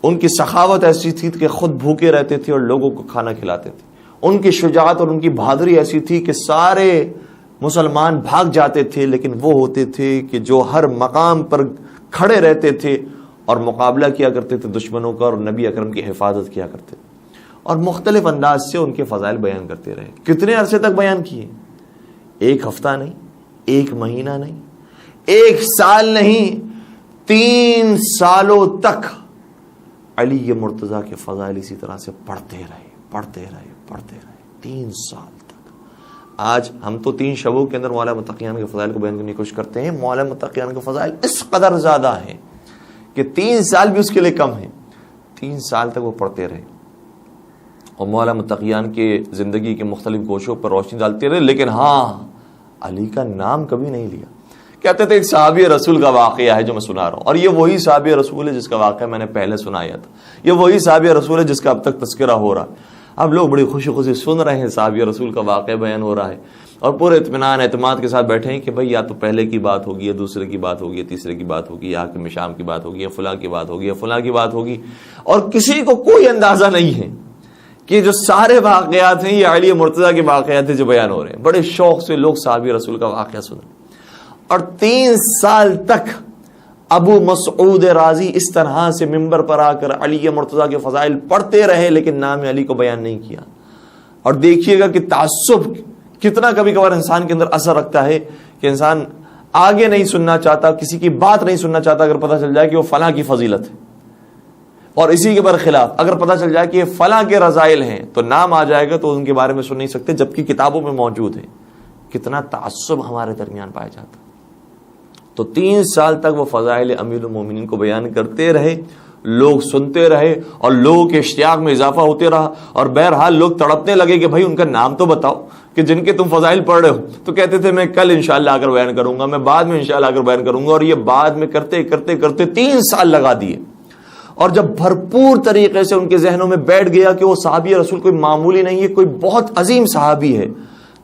ان کی سخاوت ایسی تھی کہ خود بھوکے رہتے تھے اور لوگوں کو کھانا کھلاتے تھے۔ ان کی شجاعت اور ان کی بہادری ایسی تھی کہ سارے مسلمان بھاگ جاتے تھے، لیکن وہ ہوتے تھے کہ جو ہر مقام پر کھڑے رہتے تھے اور مقابلہ کیا کرتے تھے دشمنوں کا، اور نبی اکرم کی حفاظت کیا کرتے تھے، اور مختلف انداز سے ان کے فضائل بیان کرتے رہے۔ کتنے عرصے تک بیان کیے؟ 1 ہفتہ نہیں، 1 مہینہ نہیں، 1 سال نہیں، 3 سالوں تک علی مرتضیٰ کے فضائل اسی طرح سے پڑھتے رہے 3 سال تک۔ آج ہم تو 3 شبوں کے اندر مولا متقیان کے فضائل کو بیان کرنے کی کوشش کرتے ہیں، مولا متقیان کے فضائل اس قدر زیادہ ہیں کہ 3 سال بھی اس کے لیے کم ہیں۔ 3 سال تک وہ پڑھتے رہے اور مولا متقیان کے زندگی کے مختلف گوشوں پر روشنی ڈالتے رہے، لیکن ہاں علی کا نام کبھی نہیں لیا۔ کہتے تھے ایک صحابی رسول کا واقعہ ہے جو میں سنا رہا ہوں، اور یہ وہی صحابی رسول ہے جس کا واقعہ میں نے پہلے سنایا تھا، یہ وہی صحابی رسول ہے جس کا اب تک تذکرہ ہو رہا ہے۔ اب لوگ بڑی خوشی خوشی سن رہے ہیں، صحابی رسول کا واقعہ بیان ہو رہا ہے، اور پورے اطمینان اعتماد کے ساتھ بیٹھے ہیں کہ بھائی یا تو پہلے کی بات ہوگی یا دوسرے کی بات ہوگی یا تیسرے کی بات ہوگی یا حاکم شام کی بات ہوگی یا فلاں کی بات ہوگی یا فلاں کی بات ہوگی، اور کسی کو کوئی اندازہ نہیں ہے کہ جو سارے واقعات ہیں یہ علی مرتضیٰ کے واقعات ہیں جو بیان ہو رہے ہیں۔ بڑے شوق سے لوگ صحابی رسول کا واقعہ سن، اور 3 سال تک ابو مسعود رازی اس طرح سے ممبر پر آ کر علی مرتضیٰ کے فضائل پڑھتے رہے لیکن نام علی کو بیان نہیں کیا۔ اور دیکھیے گا کہ تعصب کتنا کبھی کبھار انسان کے اندر اثر رکھتا ہے کہ انسان آگے نہیں سننا چاہتا، کسی کی بات نہیں سننا چاہتا اگر پتہ چل جائے کہ وہ فلاں کی فضیلت ہے، اور اسی کے برخلاف اگر پتہ چل جائے کہ یہ فلاں کے رذائل ہیں تو نام آ جائے گا تو ان کے بارے میں سن نہیں سکتے جبکہ کتابوں میں موجود ہے۔ کتنا تعصب ہمارے درمیان پایا جاتا۔ تو 3 سال تک وہ فضائل امیر المومنین کو بیان کرتے رہے، لوگ سنتے رہے اور لوگوں کے اشتیاق میں اضافہ ہوتے رہا، اور بہرحال لوگ تڑپنے لگے کہ بھائی ان کا نام تو بتاؤ کہ جن کے تم فضائل پڑھ رہے ہو۔ تو کہتے تھے میں کل انشاءاللہ آ کر بیان کروں گا، میں بعد میں انشاءاللہ آ کر بیان کروں گا، اور یہ بعد میں کرتے کرتے کرتے 3 سال لگا دیے۔ اور جب بھرپور طریقے سے ان کے ذہنوں میں بیٹھ گیا کہ وہ صحابی رسول کوئی معمولی نہیں ہے، کوئی بہت عظیم صحابی ہے،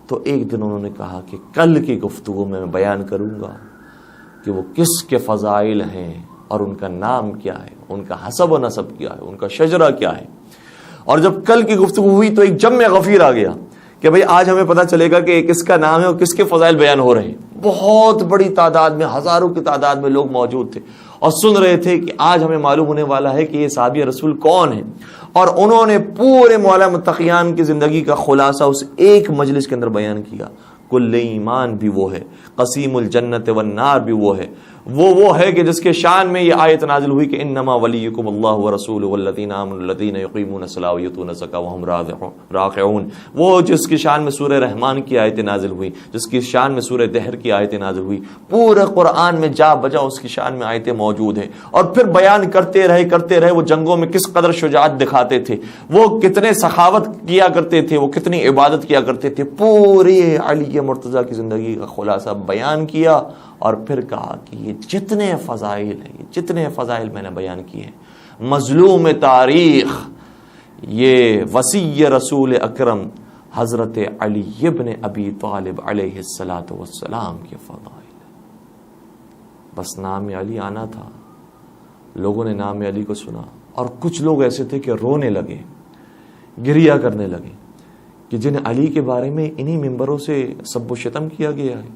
تو ایک دن انہوں نے کہا کہ کل کی گفتگو میں بیان کروں گا کہ وہ کس کے فضائل ہیں اور ان کا نام کیا ہے، ان کا حسب و نسب کیا ہے، ان کا شجرہ کیا ہے۔ اور جب کل کی گفتگو ہوئی تو ایک جمع غفیر آ گیا کہ بھئی آج ہمیں پتہ چلے گا کہ کس کا نام ہے اور کس کے فضائل بیان ہو رہے ہیں۔ بہت بڑی تعداد میں، ہزاروں کی تعداد میں لوگ موجود تھے اور سن رہے تھے کہ آج ہمیں معلوم ہونے والا ہے کہ یہ صحابی رسول کون ہے۔ اور انہوں نے پورے مولا متقیان کی زندگی کا خلاصہ اس ایک مجلس کے اندر بیان کیا۔ کل ایمان بھی وہ ہے، قسیم الجنت والنار بھی وہ ہے، وہ ہے کہ جس کے شان میں یہ آیت نازل ہوئی کہ انما ولیکم اللہ ورسولہ والذین آمنوا الذین یقیمون الصلاۃ ویؤتون الزکاۃ وہم راکعون، وہ جس کی شان میں سورہ رحمان کی آیتیں نازل ہوئی، جس کی شان میں سورہ دہر کی آیتیں نازل ہوئی، پورے قرآن میں جا بجا اس کی شان میں آیتیں موجود ہیں۔ اور پھر بیان کرتے رہے وہ جنگوں میں کس قدر شجاعت دکھاتے تھے، وہ کتنے سخاوت کیا کرتے تھے، وہ کتنی عبادت کیا کرتے تھے، پوری علی مرتضیٰ کی زندگی کا خلاصہ بیان کیا۔ اور پھر کہا کہ یہ جتنے فضائل ہیں، یہ جتنے فضائل میں نے بیان کیے ہیں، مظلوم تاریخ یہ وصی رسول اکرم حضرت علی ابن ابی طالب علیہ السلام کے فضائل۔ بس نام علی آنا تھا، لوگوں نے نام علی کو سنا، اور کچھ لوگ ایسے تھے کہ رونے لگے، گریہ کرنے لگے کہ جن علی کے بارے میں انہی ممبروں سے سب و شتم کیا گیا ہے،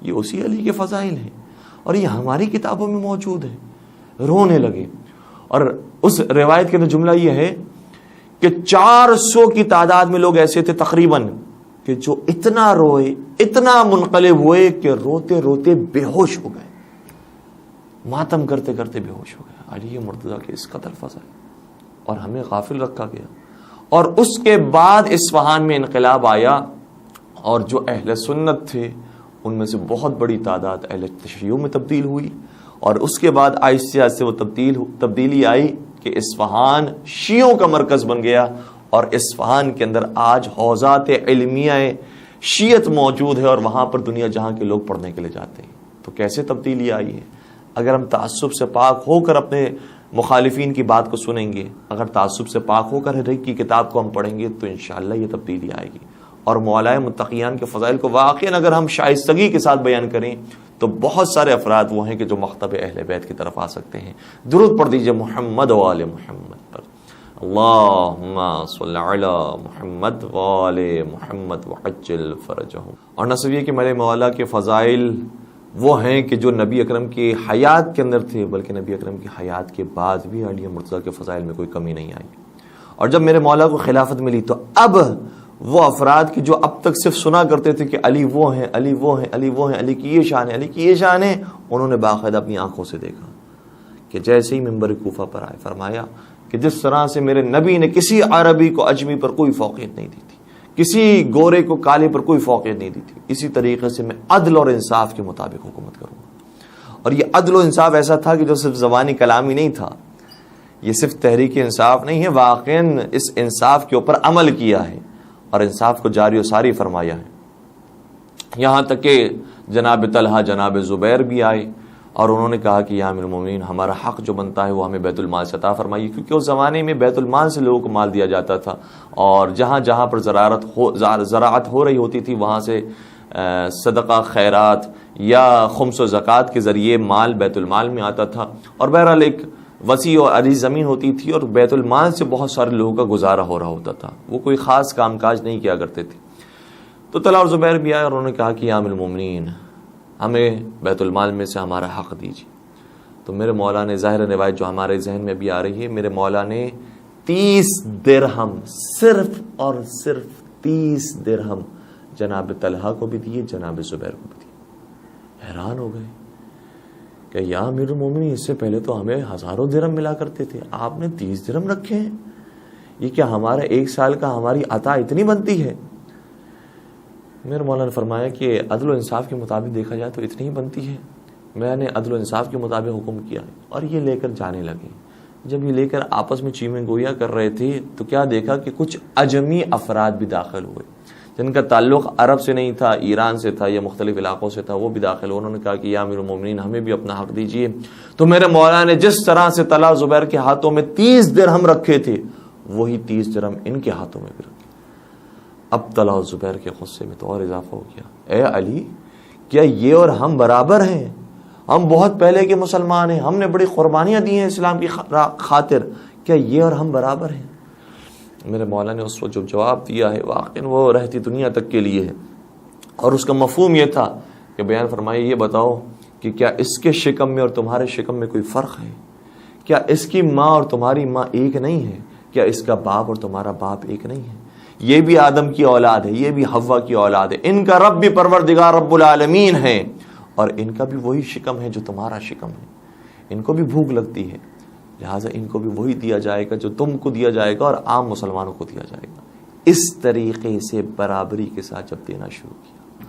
یہ اسی علی کے فضائل ہیں اور یہ ہماری کتابوں میں موجود ہے۔ رونے لگے۔ اور اس روایت کے اندر جملہ یہ ہے کہ 400 کی تعداد میں لوگ ایسے تھے تقریباً کہ جو اتنا روئے، اتنا منقلب ہوئے کہ روتے روتے بے ہوش ہو گئے، ماتم کرتے کرتے بے ہوش ہو گئے۔ علی مرتضیٰ کے اس قدر فضائل، اور ہمیں غافل رکھا گیا۔ اور اس کے بعد اصفہان میں انقلاب آیا، اور جو اہل سنت تھے ان میں سے بہت بڑی تعداد اہل تشیع میں تبدیل ہوئی، اور اس کے بعد آہستہ آہستہ وہ تبدیلی آئی کہ اصفہان شیعوں کا مرکز بن گیا، اور اصفہان کے اندر آج حوزات علمیہ شیعت موجود ہے، اور وہاں پر دنیا جہاں کے لوگ پڑھنے کے لیے جاتے ہیں۔ تو کیسے تبدیلی آئی ہے؟ اگر ہم تعصب سے پاک ہو کر اپنے مخالفین کی بات کو سنیں گے، اگر تعصب سے پاک ہو کر ہر ایک کی کتاب کو ہم پڑھیں گے تو انشاءاللہ یہ تبدیلی آئے گی۔ اور مولا متقیان کے فضائل کو واقعاً اگر ہم شائستگی کے ساتھ بیان کریں تو بہت سارے افراد وہ ہیں کہ جو مخطب اہل بیت کی طرف آ سکتے ہیں۔ درود پڑھ دیجئے محمد و آل محمد پر، اللہم صلی علی محمد و آل محمد وعجل فرجہم۔ اور نہ صرف یہ کہ میرے مولا کے فضائل وہ ہیں کہ جو نبی اکرم کی حیات کے اندر تھے، بلکہ نبی اکرم کی حیات کے بعد بھی علی مرتضیٰ کے فضائل میں کوئی کمی نہیں آئی۔ اور جب میرے مولا کو خلافت ملی تو اب وہ افراد کی جو اب تک صرف سنا کرتے تھے کہ علی وہ ہیں، علی وہ ہیں، علی وہ ہیں، علی کی یہ شان ہے، علی کی یہ شان ہے، انہوں نے باقاعدہ اپنی آنکھوں سے دیکھا کہ جیسے ہی منبر کوفہ پر آئے فرمایا کہ جس طرح سے میرے نبی نے کسی عربی کو عجمی پر کوئی فوقیت نہیں دی تھی، کسی گورے کو کالے پر کوئی فوقیت نہیں دی تھی، اسی طریقے سے میں عدل اور انصاف کے مطابق حکومت کروں گا۔ اور یہ عدل و انصاف ایسا تھا کہ جو صرف زبانی کلامی نہیں تھا، یہ صرف تحریک انصاف نہیں ہے، واقعاً اس انصاف کے اوپر عمل کیا ہے اور انصاف کو جاری و ساری فرمایا ہے۔ یہاں تک کہ جناب طلحہ، جناب زبیر بھی آئے اور انہوں نے کہا کہ یا امیر المومنین ہمارا حق جو بنتا ہے وہ ہمیں بیت المال سے عطا فرمائیے، کیونکہ اس زمانے میں بیت المال سے لوگوں کو مال دیا جاتا تھا، اور جہاں جہاں پر زراعت ہو رہی ہوتی تھی وہاں سے صدقہ خیرات یا خمس و زکوٰۃ کے ذریعے مال بیت المال میں آتا تھا، اور بہرحال ایک وسیع اور عریض زمین ہوتی تھی، اور بیت المال سے بہت سارے لوگوں کا گزارا ہو رہا ہوتا تھا، وہ کوئی خاص کام کاج نہیں کیا کرتے تھے۔ تو طلحہ اور زبیر بھی آئے اور انہوں نے کہا کہ یا امیر المومنین ہمیں بیت المال میں سے ہمارا حق دیجیے۔ تو میرے مولا نے، ظاہر روایت جو ہمارے ذہن میں بھی آ رہی ہے، میرے مولا نے 30 درہم، صرف اور صرف 30 درہم جناب طلحہ کو بھی دیے، جناب زبیر کو بھی دیے۔ حیران ہو گئے کہ یا امیر المومنین اس سے پہلے تو ہمیں ہزاروں درہم ملا کرتے تھے، آپ نے 30 درہم رکھے ہیں، یہ کیا ہمارا 1 سال کا ہماری عطا اتنی بنتی ہے؟ میرے مولا نے فرمایا کہ عدل و انصاف کے مطابق دیکھا جائے تو اتنی ہی بنتی ہے۔ میں نے عدل و انصاف کے مطابق حکم کیا، اور یہ لے کر جانے لگے۔ جب یہ لے کر آپس میں چیمیں گویا کر رہے تھے تو کیا دیکھا کہ کچھ عجمی افراد بھی داخل ہوئے جن کا تعلق عرب سے نہیں تھا، ایران سے تھا یا مختلف علاقوں سے تھا، وہ بھی داخل ہوئے۔ انہوں نے کہا کہ یا امیر المومنین ہمیں بھی اپنا حق دیجیے۔ تو میرے مولا نے جس طرح سے طلحہ زبیر کے ہاتھوں میں 30 درہم رکھے تھے، وہی 30 درہم ان کے ہاتھوں میں بھی رکھے۔ اب طلحہ زبیر کے غصے میں تو اور اضافہ ہو گیا، اے علی کیا یہ اور ہم برابر ہیں؟ ہم بہت پہلے کے مسلمان ہیں، ہم نے بڑی قربانیاں دی ہیں اسلام کی خاطر، کیا یہ اور ہم برابر ہیں؟ میرے مولا نے اس وقت جو جواب دیا ہے واقعی وہ رہتی دنیا تک کے لیے ہے، اور اس کا مفہوم یہ تھا کہ بیان فرمائیے، یہ بتاؤ کہ کیا اس کے شکم میں اور تمہارے شکم میں کوئی فرق ہے؟ کیا اس کی ماں اور تمہاری ماں ایک نہیں ہے؟ کیا اس کا باپ اور تمہارا باپ ایک نہیں ہے؟ یہ بھی آدم کی اولاد ہے، یہ بھی حوا کی اولاد ہے، ان کا رب بھی پروردگار رب العالمین ہے، اور ان کا بھی وہی شکم ہے جو تمہارا شکم ہے، ان کو بھی بھوک لگتی ہے، لہٰذا ان کو بھی وہی دیا جائے گا جو تم کو دیا جائے گا اور عام مسلمانوں کو دیا جائے گا۔ اس طریقے سے برابری کے ساتھ جب دینا شروع کیا،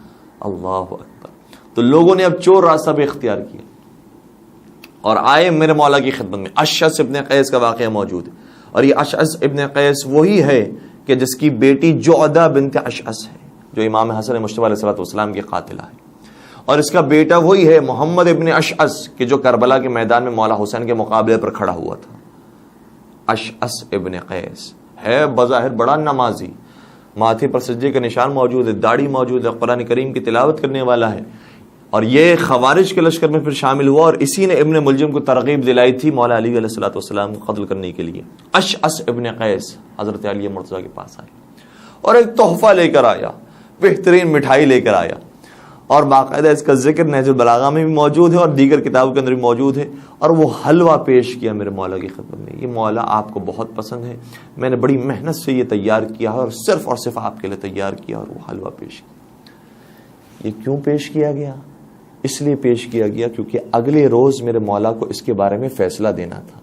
اللہ اکبر، تو لوگوں نے اب چور راستہ بھی اختیار کیا اور آئے میرے مولا کی خدمت میں۔ اشعث ابن قیس کا واقعہ موجود ہے، اور یہ اشعث ابن قیس وہی ہے کہ جس کی بیٹی جعدہ بنت اشعث ہے، جو امام حسن مجتبی علیہ الصلوۃ والسلام کی قاتلہ ہے، اور اس کا بیٹا وہی ہے محمد ابن اشعث کہ جو کربلا کے میدان میں مولا حسین کے مقابلے پر کھڑا ہوا تھا۔ اشعث ابن قیس ہے بظاہر بڑا نمازی، ماتھے پر سجدے کا نشان موجود ہے، داڑھی موجود ہے، قرآن کریم کی تلاوت کرنے والا ہے، اور یہ خوارج کے لشکر میں پھر شامل ہوا، اور اسی نے ابن ملجم کو ترغیب دلائی تھی مولا علی علیہ الصلوۃ والسلام کو قتل کرنے کے لیے۔ اشعث ابن قیس حضرت علی مرتضیٰ کے پاس آئے اور ایک تحفہ لے کر آیا، بہترین مٹھائی لے کر آیا، اور باقاعدہ اس کا ذکر نہج البلاغہ میں بھی موجود ہے اور دیگر کتابوں کے اندر بھی موجود ہے، اور وہ حلوہ پیش کیا میرے مولا کی خدمت میں۔ یہ مولا آپ کو بہت پسند ہے، میں نے بڑی محنت سے یہ تیار کیا ہے اور صرف آپ کے لیے تیار کیا، اور وہ حلوہ پیش کیا۔ یہ کیوں پیش کیا گیا؟ اس لیے پیش کیا گیا کیونکہ اگلے روز میرے مولا کو اس کے بارے میں فیصلہ دینا تھا،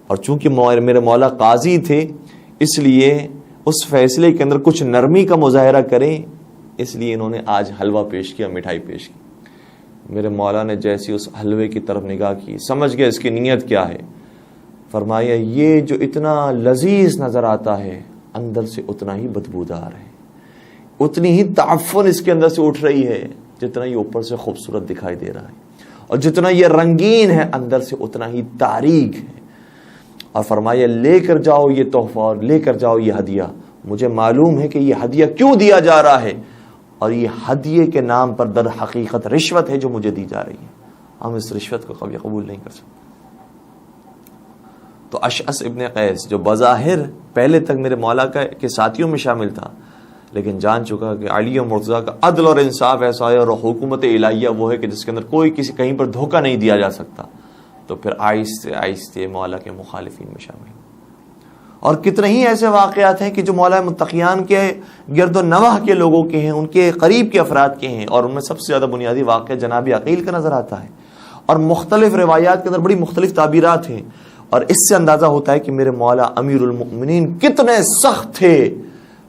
اور چونکہ میرے مولا قاضی تھے اس لیے اس فیصلے کے اندر کچھ نرمی کا مظاہرہ کریں، اس لیے انہوں نے آج حلوہ پیش کیا، مٹھائی پیش کی۔ میرے مولا نے جیسی اس حلوے کی طرف نگاہ کی، سمجھ گیا اس کی نیت کیا ہے، فرمایا یہ جو اتنا لذیذ نظر آتا ہے اندر سے اتنا ہی بدبودار ہے، اتنی ہی تعفن اس کے اندر سے اٹھ رہی ہے جتنا یہ اوپر سے خوبصورت دکھائی دے رہا ہے، اور جتنا یہ رنگین ہے اندر سے اتنا ہی تاریک ہے۔ اور فرمایا لے کر جاؤ یہ تحفہ اور لے کر جاؤ یہ ہدیہ، مجھے معلوم ہے کہ یہ ہدیہ کیوں دیا جا رہا ہے، اور یہ ہدیے کے نام پر در حقیقت رشوت ہے جو مجھے دی جا رہی ہے، ہم اس رشوت کو کبھی قبول نہیں کر سکتے۔ تو اشعث ابن قیس جو بظاہر پہلے تک میرے مولا کے ساتھیوں میں شامل تھا، لیکن جان چکا کہ علی و مرتضیٰ کا عدل اور انصاف ایسا ہے اور حکومت الہیہ وہ ہے کہ جس کے اندر کوئی کسی کہیں پر دھوکہ نہیں دیا جا سکتا، تو پھر آہستہ آہستہ مولا کے مخالفین میں شامل۔ اور کتنے ہی ایسے واقعات ہیں کہ جو مولا متقیان کے گرد و نواح کے لوگوں کے ہیں، ان کے قریب کے افراد کے ہیں، اور ان میں سب سے زیادہ بنیادی واقعہ جناب عقیل کا نظر آتا ہے، اور مختلف روایات کے اندر بڑی مختلف تعبیرات ہیں، اور اس سے اندازہ ہوتا ہے کہ میرے مولا امیر المؤمنین کتنے سخت تھے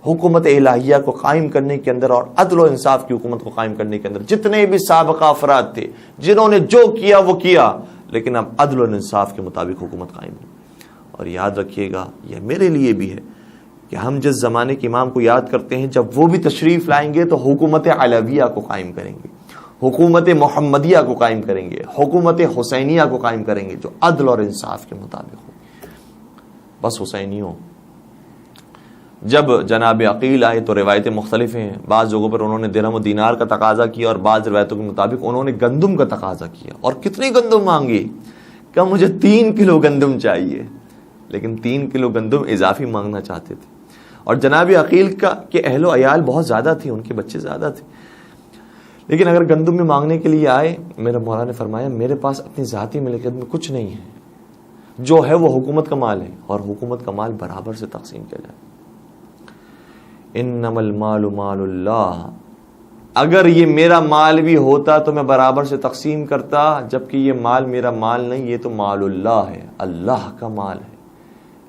حکومت الہیہ کو قائم کرنے کے اندر اور عدل و انصاف کی حکومت کو قائم کرنے کے اندر۔ جتنے بھی سابقہ افراد تھے جنہوں نے جو کیا وہ کیا، لیکن اب عدل و انصاف کے مطابق حکومت قائم ہوئی۔ اور یاد رکھیے گا یہ میرے لیے بھی ہے کہ ہم جس زمانے کے امام کو یاد کرتے ہیں، جب وہ بھی تشریف لائیں گے تو حکومت علویہ کو قائم کریں گے، حکومت محمدیہ کو قائم کریں گے، حکومت حسینیہ کو قائم کریں گے جو عدل اور انصاف کے مطابق ہو۔ بس حسینیوں، جب جناب عقیل آئے تو روایتیں مختلف ہیں، بعض جگہوں پر انہوں نے درہم و دینار کا تقاضا کیا اور بعض روایتوں کے مطابق انہوں نے گندم کا تقاضا کیا۔ اور کتنی گندم مانگی؟ کہ مجھے 3 کلو گندم چاہیے، لیکن 3 کلو گندم اضافی مانگنا چاہتے تھے۔ اور جناب عقیل کے اہل و عیال بہت زیادہ تھے، ان کے بچے زیادہ تھے، لیکن اگر گندم میں مانگنے کے لیے آئے، میرے مولا نے فرمایا میرے پاس اپنی ذاتی ملکیت میں کچھ نہیں ہے، جو ہے وہ حکومت کا مال ہے، اور حکومت کا مال برابر سے تقسیم کیا جائے۔ انما المال مال اللہ، اگر یہ میرا مال بھی ہوتا تو میں برابر سے تقسیم کرتا، جبکہ یہ مال میرا مال نہیں، یہ تو مال اللہ ہے، اللہ کا مال ہے،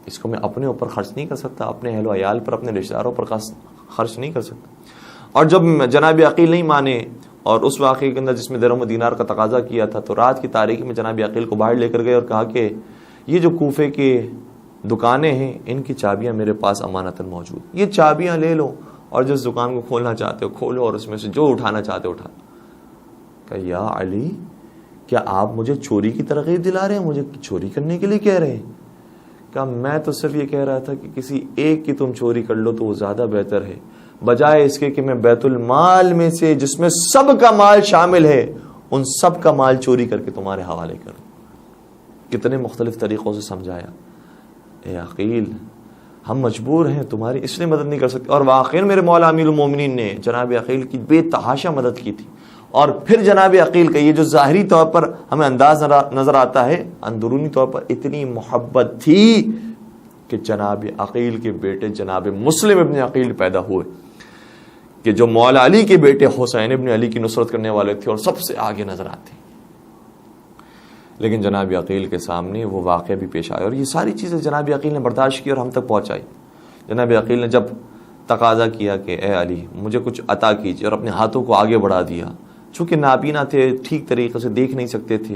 اس کو میں اپنے اوپر خرچ نہیں کر سکتا، اپنے اہل و عیال پر، اپنے رشتہ داروں پر خرچ نہیں کر سکتا۔ اور جب جناب عقیل نہیں مانے، اور اس واقعے کے اندر جس میں درہم و دینار کا تقاضا کیا تھا، تو رات کی تاریکی میں جناب عقیل کو باہر لے کر گئے اور کہا کہ یہ جو کوفے کے دکانیں ہیں، ان کی چابیاں میرے پاس امانتاً موجود، یہ چابیاں لے لو اور جس دکان کو کھولنا چاہتے ہو کھولو، اور اس میں سے جو اٹھانا چاہتے ہو اٹھا۔ کہ یا علی، کیا آپ مجھے چوری کی ترغیب دلا رہے ہیں؟ مجھے چوری کرنے کے لیے کہہ رہے ہیں؟ کہ میں تو صرف یہ کہہ رہا تھا کہ کسی ایک کی تم چوری کر لو تو وہ زیادہ بہتر ہے، بجائے اس کے کہ میں بیت المال میں سے، جس میں سب کا مال شامل ہے، ان سب کا مال چوری کر کے تمہارے حوالے کروں۔ کتنے مختلف طریقوں سے سمجھایا، اے عقیل ہم مجبور ہیں، تمہاری اس لیے مدد نہیں کر سکتے۔ اور واقعی میرے مولا امیر المومنین نے جناب عقیل کی بے تحاشا مدد کی تھی۔ اور پھر جناب عقیل کا یہ جو ظاہری طور پر ہمیں انداز نظر آتا ہے، اندرونی طور پر اتنی محبت تھی کہ جناب عقیل کے بیٹے جناب مسلم ابن عقیل پیدا ہوئے، کہ جو مولا علی کے بیٹے حسین ابن علی کی نصرت کرنے والے تھے اور سب سے آگے نظر آتے۔ لیکن جناب عقیل کے سامنے وہ واقعہ بھی پیش آیا، اور یہ ساری چیزیں جناب عقیل نے برداشت کی اور ہم تک پہنچائی۔ جناب عقیل نے جب تقاضا کیا کہ اے علی مجھے کچھ عطا کیجیے، اور اپنے ہاتھوں کو آگے بڑھا دیا، چونکہ نابینا تھے، ٹھیک طریقے سے دیکھ نہیں سکتے تھے،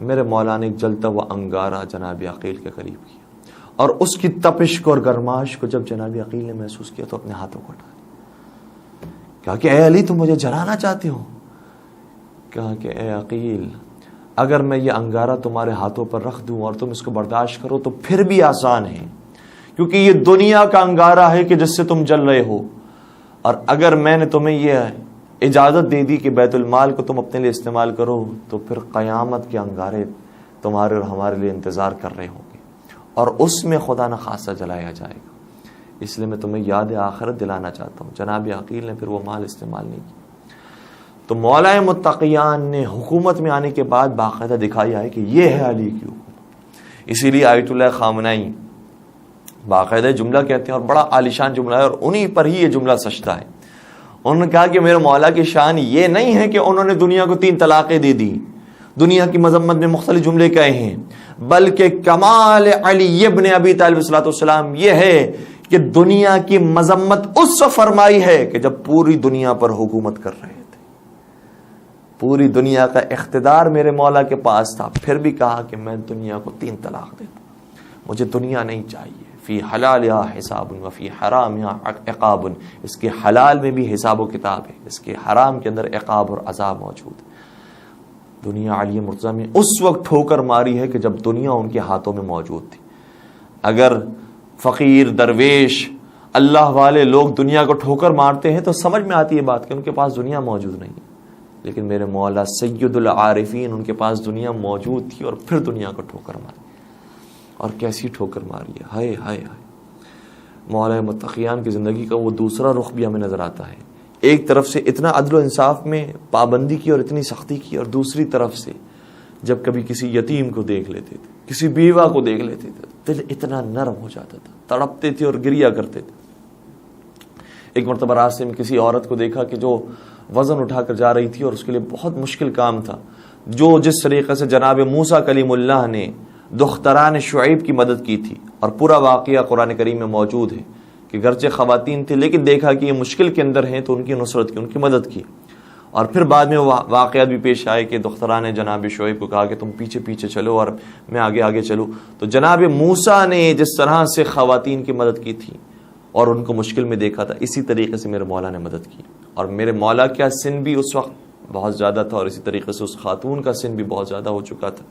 میرے مولا نے ایک جلتا ہوا انگارہ جناب عقیل کے قریب کیا، اور اس کی تپش کو اور گرماش کو جب جناب عقیل نے محسوس کیا تو اپنے ہاتھوں کو ہٹا دیا۔ کہا کہ اے علی تم مجھے جلانا چاہتے ہو؟ کہا کہ اے عقیل اگر میں یہ انگارہ تمہارے ہاتھوں پر رکھ دوں اور تم اس کو برداشت کرو تو پھر بھی آسان ہے، کیونکہ یہ دنیا کا انگارہ ہے کہ جس سے تم جل رہے ہو، اور اگر میں نے تمہیں یہ اجازت دے دی کہ بیت المال کو تم اپنے لیے استعمال کرو تو پھر قیامت کے انگارے تمہارے اور ہمارے لیے انتظار کر رہے ہوں گے، اور اس میں خدا نخواستہ جلایا جائے گا، اس لیے میں تمہیں یاد آخرت دلانا چاہتا ہوں۔ جناب عقیل نے پھر وہ مال استعمال نہیں کیا۔ تو مولا متقیان نے حکومت میں آنے کے بعد باقاعدہ دکھایا ہے کہ یہ ہے علی کی حکومت۔ اسی لیے آیت اللہ خامنائی باقاعدہ جملہ کہتے ہیں، اور بڑا عالیشان جملہ ہے، اور انہی پر ہی یہ جملہ سچتا ہے۔ انہوں نے کہا کہ میرے مولا کی شان یہ نہیں ہے کہ انہوں نے دنیا کو 3 طلاقیں دے دی، دنیا کی مذمت میں مختلف جملے کہے ہیں، بلکہ کمال علی ابن ابی طالب صلی اللہ علیہ وسلم یہ ہے کہ دنیا کی مذمت اس وقت فرمائی ہے کہ جب پوری دنیا پر حکومت کر رہے تھے، پوری دنیا کا اقتدار میرے مولا کے پاس تھا، پھر بھی کہا کہ میں دنیا کو 3 طلاق دیتا ہوں، مجھے دنیا نہیں چاہیے۔ فی حلال یا حساب و فی حرام یا عقاب، اس کے حلال میں بھی حساب و کتاب ہے، اس کے حرام کے اندر عقاب اور عذاب موجود ہے۔ دنیا علی مرتضیٰ میں اس وقت ٹھوکر ماری ہے کہ جب دنیا ان کے ہاتھوں میں موجود تھی۔ اگر فقیر، درویش، اللہ والے لوگ دنیا کو ٹھوکر مارتے ہیں تو سمجھ میں آتی ہے بات کہ ان کے پاس دنیا موجود نہیں ہے، لیکن میرے مولا سید العارفین ان کے پاس دنیا موجود تھی اور پھر دنیا کو ٹھوکر ماری، اور کیسی ٹھوکر ماری ہے، ہائے ہائے ہائے۔ مولا متقیان کی زندگی کا وہ دوسرا رخ بھی ہمیں نظر آتا ہے، ایک طرف سے اتنا عدل و انصاف میں پابندی کی اور اتنی سختی کی، اور دوسری طرف سے جب کبھی کسی یتیم کو دیکھ لیتے تھے، کسی بیوہ کو دیکھ لیتے تھے، دل اتنا نرم ہو جاتا تھا، تڑپتے تھے اور گریہ کرتے تھے۔ ایک مرتبہ راستے میں کسی عورت کو دیکھا کہ جو وزن اٹھا کر جا رہی تھی اور اس کے لیے بہت مشکل کام تھا، جو جس طریقے سے جناب موسیٰ کلیم اللہ نے دختران شعیب کی مدد کی تھی، اور پورا واقعہ قرآن کریم میں موجود ہے کہ گرچہ خواتین تھے لیکن دیکھا کہ یہ مشکل کے اندر ہیں تو ان کی نصرت کی، ان کی مدد کی، اور پھر بعد میں واقعات بھی پیش آئے کہ دختران نے جناب شعیب کو کہا کہ تم پیچھے پیچھے چلو اور میں آگے آگے چلوں، تو جناب موسیٰ نے جس طرح سے خواتین کی مدد کی تھی اور ان کو مشکل میں دیکھا تھا، اسی طریقے سے میرے مولا نے مدد کی، اور میرے مولا کیا سن بھی اس وقت بہت زیادہ تھا اور اسی طریقے سے اس خاتون کا سن بھی بہت زیادہ ہو چکا تھا.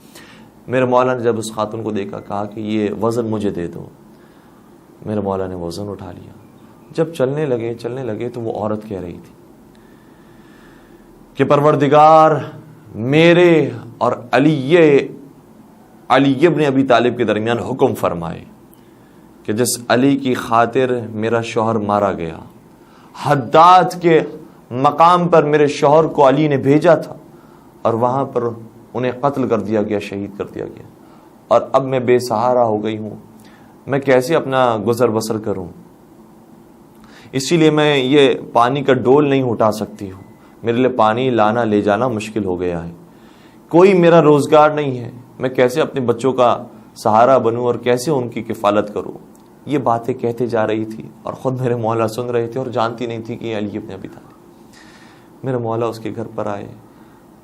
میرے مولا نے جب اس خاتون کو دیکھا کہا کہ یہ وزن مجھے دے دو. میرے مولا نے وزن اٹھا لیا. جب چلنے لگے تو وہ عورت کہہ رہی تھی کہ پروردگار میرے اور علی ابن ابی طالب کے درمیان حکم فرمائے کہ جس علی کی خاطر میرا شوہر مارا گیا، حداد کے مقام پر میرے شوہر کو علی نے بھیجا تھا اور وہاں پر انہیں قتل کر دیا گیا، شہید کر دیا گیا، اور اب میں بے سہارا ہو گئی ہوں، میں کیسے اپنا گزر بسر کروں؟ اسی لیے میں یہ پانی کا ڈول نہیں اٹھا سکتی ہوں، میرے لیے پانی لانا لے جانا مشکل ہو گیا ہے، کوئی میرا روزگار نہیں ہے، میں کیسے اپنے بچوں کا سہارا بنوں اور کیسے ان کی کفالت کروں؟ یہ باتیں کہتے جا رہی تھی اور خود میرے مولا سن رہے تھے اور جانتی نہیں تھی کہ یہ علی ابن ابی طالب. میرے مولا اس کے گھر پر آئے،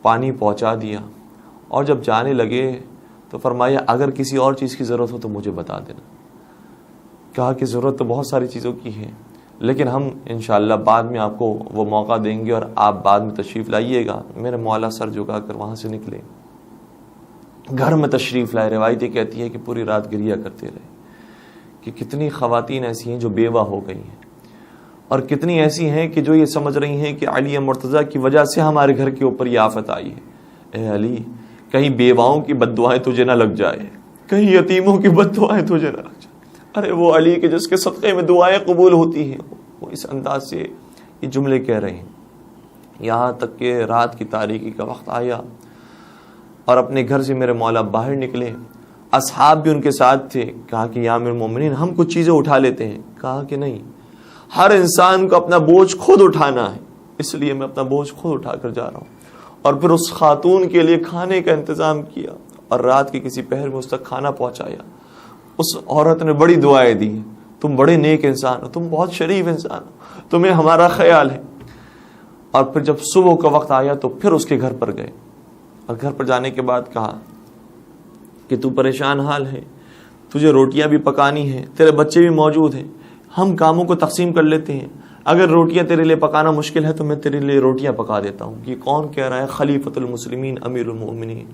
پانی پہنچا دیا، اور جب جانے لگے تو فرمایا اگر کسی اور چیز کی ضرورت ہو تو مجھے بتا دینا. کہا کہ ضرورت تو بہت ساری چیزوں کی ہے، لیکن ہم انشاءاللہ بعد میں آپ کو وہ موقع دیں گے اور آپ بعد میں تشریف لائیے گا. میرے مولا سر جھکا کر وہاں سے نکلے، گھر میں تشریف لائے. روایتیں کہتی ہے کہ پوری رات گریا کرتے رہے کہ کتنی خواتین ایسی ہیں جو بیوہ ہو گئی ہیں اور کتنی ایسی ہیں کہ جو یہ سمجھ رہی ہیں کہ علی مرتضیٰ کی وجہ سے ہمارے گھر کے اوپر یہ آفت آئی ہے. اے علی، کہیں بیواؤں کی بد دعائیں تجھے نہ لگ جائے، کہیں یتیموں کی بد دعائیں تجھے نہ لگ جائے. ارے وہ علی کے جس کے صدقے میں دعائیں قبول ہوتی ہیں، وہ اس انداز سے یہ جملے کہہ رہے ہیں. یہاں تک کہ رات کی تاریکی کا وقت آیا اور اپنے گھر سے میرے مولا باہر نکلے، اصحاب بھی ان کے ساتھ تھے. کہا کہ یا امیر المومنین ہم کچھ چیزیں اٹھا لیتے ہیں. کہا کہ نہیں، ہر انسان کو اپنا بوجھ خود اٹھانا ہے، اس لیے میں اپنا بوجھ خود اٹھا کر جا رہا ہوں. اور پھر اس خاتون کے لیے کھانے کا انتظام کیا اور رات کے کسی پہر میں اس تک کھانا پہنچایا. اس عورت نے بڑی دعائیں دی، تم بڑے نیک انسان ہو، تم بہت شریف انسان ہو، تمہیں ہمارا خیال ہے. اور پھر جب صبح کا وقت آیا تو پھر اس کے گھر پر گئے اور گھر پر جانے کے بعد کہا کہ تو پریشان حال ہے، تجھے روٹیاں بھی پکانی ہیں، تیرے بچے بھی موجود ہیں، ہم کاموں کو تقسیم کر لیتے ہیں. اگر روٹیاں تیرے لیے پکانا مشکل ہے تو میں تیرے لیے روٹیاں پکا دیتا ہوں. یہ کون کہہ رہا ہے؟ خلیفۃ المسلمین امیر المؤمنین.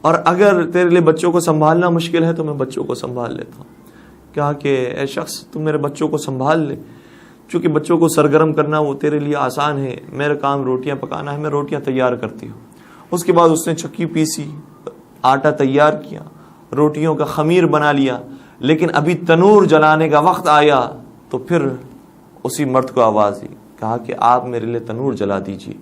اور اگر تیرے لیے بچوں کو سنبھالنا مشکل ہے تو میں بچوں کو سنبھال لیتا ہوں. کہا کہ اے شخص تو میرے بچوں کو سنبھال لے، چونکہ بچوں کو سرگرم کرنا وہ تیرے لیے آسان ہے، میرا کام روٹیاں پکانا ہے، میں روٹیاں تیار کرتی ہوں. اس کے بعد اس نے چکی پیسی، آٹا تیار کیا، روٹیوں کا خمیر بنا لیا. لیکن ابھی تنور جلانے کا وقت آیا تو پھر اسی مرد کو آواز دی. کہا کہ آپ میرے لیے تنور جلا دیجیے.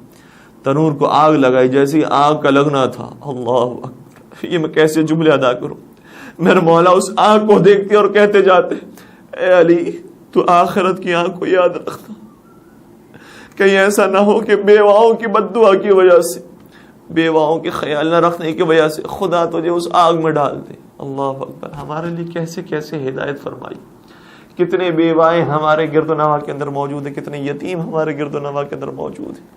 تنور کو آگ لگائی، جیسی آگ کا لگنا تھا، اللہ اکبر، یہ میں کیسے جملے ادا کروں. میرے مولا اس آگ کو دیکھتے اور کہتے جاتے اے علی تو آخرت کی آگ کو یاد رکھنا، کہیں ایسا نہ ہو کہ بیواؤں کی بد دعا کی وجہ سے، بیواؤں کے خیال نہ رکھنے کی وجہ سے خدا تجھے اس آگ میں ڈال دے. اللہ اکبر. ہمارے لیے کیسے کیسے ہدایت فرمائی. کتنے بیوائیں ہمارے گرد و نواح کے اندر موجود ہیں، کتنے یتیم ہمارے گرد و نواح کے اندر موجود ہیں.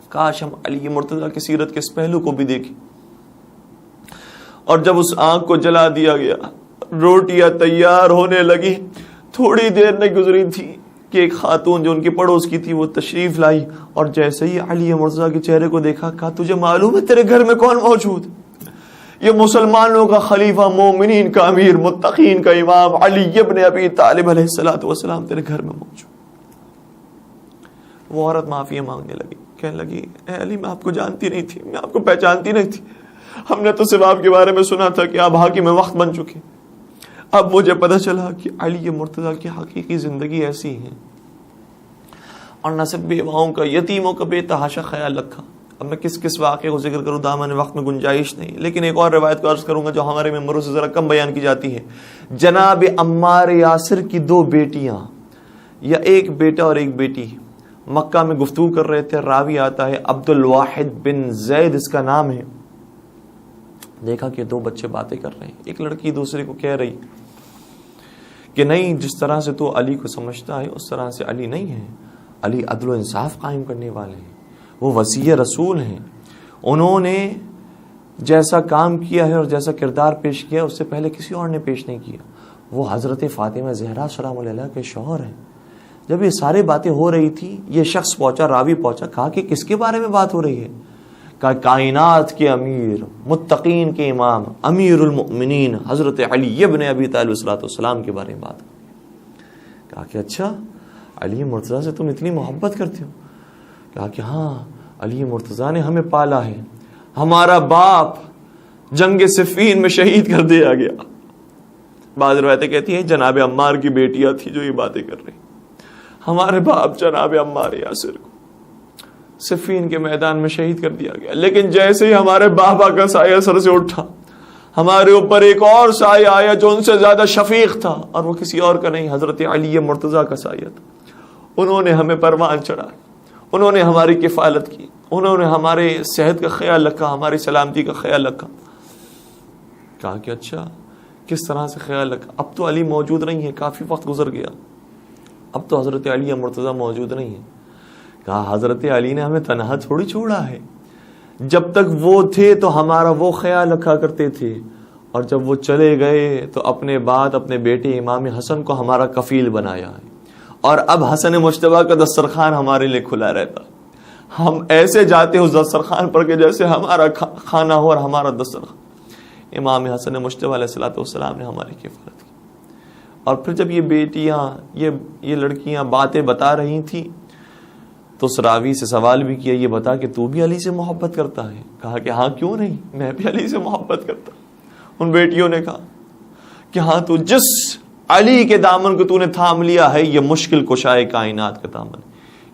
کاش ہم علی مرتضیٰ کی سیرت کے اس پہلو کو بھی دیکھیں. اور جب اس آگ کو جلا دیا گیا، روٹیاں تیار ہونے لگی، تھوڑی دیر نہیں گزری تھی کہ ایک خاتون جو ان کی پڑوس کی تھی وہ تشریف لائی اور جیسے ہی علی مرتضیٰ کے چہرے کو دیکھا کہا تجھے معلوم ہے تیرے گھر میں کون موجود؟ یہ مسلمانوں کا خلیفہ، مومنین کا امیر، متقین کا امام علی ابن ابی طالب علیہ الصلوۃ والسلام تیرے گھر میں موجود. وہ عورت معافی مانگنے لگی، کہنے لگی اے علی میں آپ کو جانتی نہیں تھی، میں آپ کو پہچانتی نہیں تھی، ہم نے تو صرف آپ کے بارے میں سنا تھا کہ آپ حاکم وقت بن چکے. اب مجھے پتہ چلا کہ علی مرتضیٰ کی حقیقی زندگی ایسی ہے. اور نہ صرف بیواؤں کا، یتیموں کا بے تحاشا خیال رکھا. اب میں کس واقعے کو ذکر کروں، دامن وقت میں گنجائش نہیں، لیکن ایک اور روایت کو عرض کروں گا جو ہمارے ممبروں سے ذرا کم بیان کی جاتی ہے. جناب عمار یاسر کی 2 بیٹیاں یا ایک بیٹا اور ایک بیٹی مکہ میں گفتگو کر رہے تھے. راوی آتا ہے عبد الواحد بن زید اس کا نام ہے. دیکھا کہ 2 بچے باتیں کر رہے ہیں. ایک لڑکی دوسرے کو کہہ رہی کہ نہیں، جس طرح سے تو علی کو سمجھتا ہے اس طرح سے علی نہیں ہے، علی عدل و انصاف قائم کرنے والے ہیں، وہ وصی رسول ہیں، انہوں نے جیسا کام کیا ہے اور جیسا کردار پیش کیا اس سے پہلے کسی اور نے پیش نہیں کیا. وہ حضرت فاطمہ زہرا سلام علیہ کے شوہر ہیں. جب یہ ساری باتیں ہو رہی تھی، یہ شخص پہنچا، راوی پہنچا، کہا کہ کس کے بارے میں بات ہو رہی ہے؟ کہا کائنات کے امیر، متقین کے امام، امیر المؤمنین حضرت علی ابن ابی طالب صلی والسلام کے بارے میں بات ہو۔ کہا کہ اچھا، علی مرتضیٰ سے تم اتنی محبت کرتے ہو؟ کہا کہ ہاں، علی مرتضیٰ نے ہمیں پالا ہے، ہمارا باپ جنگ صفین میں شہید کر دیا گیا۔ بعض روایتیں کہتی ہیں جناب عمار کی بیٹیاں تھی جو یہ باتیں کر رہی، ہمارے باپ جناب عمار یاسر کو صفین کے میدان میں شہید کر دیا گیا، لیکن جیسے ہی ہمارے بابا کا سایہ سر سے اٹھا، ہمارے اوپر ایک اور سایہ آیا جو ان سے زیادہ شفیق تھا، اور وہ کسی اور کا نہیں، حضرت علی مرتضیٰ کا سایہ تھا۔ انہوں نے ہمیں پروان چڑھایا، انہوں نے ہماری کفالت کی، انہوں نے ہمارے صحت کا خیال رکھا، ہماری سلامتی کا خیال رکھا۔ کہا کہ اچھا، کس طرح سے خیال رکھا؟ اب تو علی موجود نہیں ہے، کافی وقت گزر گیا، اب تو حضرت علی مرتضیٰ موجود نہیں ہے۔ کہا حضرت علی نے ہمیں تنہا تھوڑی چھوڑا ہے، جب تک وہ تھے تو ہمارا وہ خیال رکھا کرتے تھے، اور جب وہ چلے گئے تو اپنے بعد اپنے بیٹے امام حسن کو ہمارا کفیل بنایا ہے، اور اب حسن مجتبیٰ کا دسترخوان ہمارے لیے کھلا رہتا، ہم ایسے جاتے اس دسترخوان پر کہ جیسے ہمارا کھانا ہو اور ہمارا دسترخوان۔ امام حسن مجتبیٰ علیہ الصلوۃ والسلام نے ہماری کفالت کی۔ اور پھر جب یہ بیٹیاں، یہ لڑکیاں باتیں بتا رہی تھیں تو اس راوی سے سوال بھی کیا، یہ بتا کہ تو بھی علی سے محبت کرتا ہے؟ کہا کہ ہاں، کیوں نہیں، میں بھی علی سے محبت کرتا ہوں۔ ان بیٹیوں نے کہا کہ ہاں، تو جس علی کے دامن کو تو نے تھام لیا ہے، یہ مشکل کشائے کائنات کا دامن،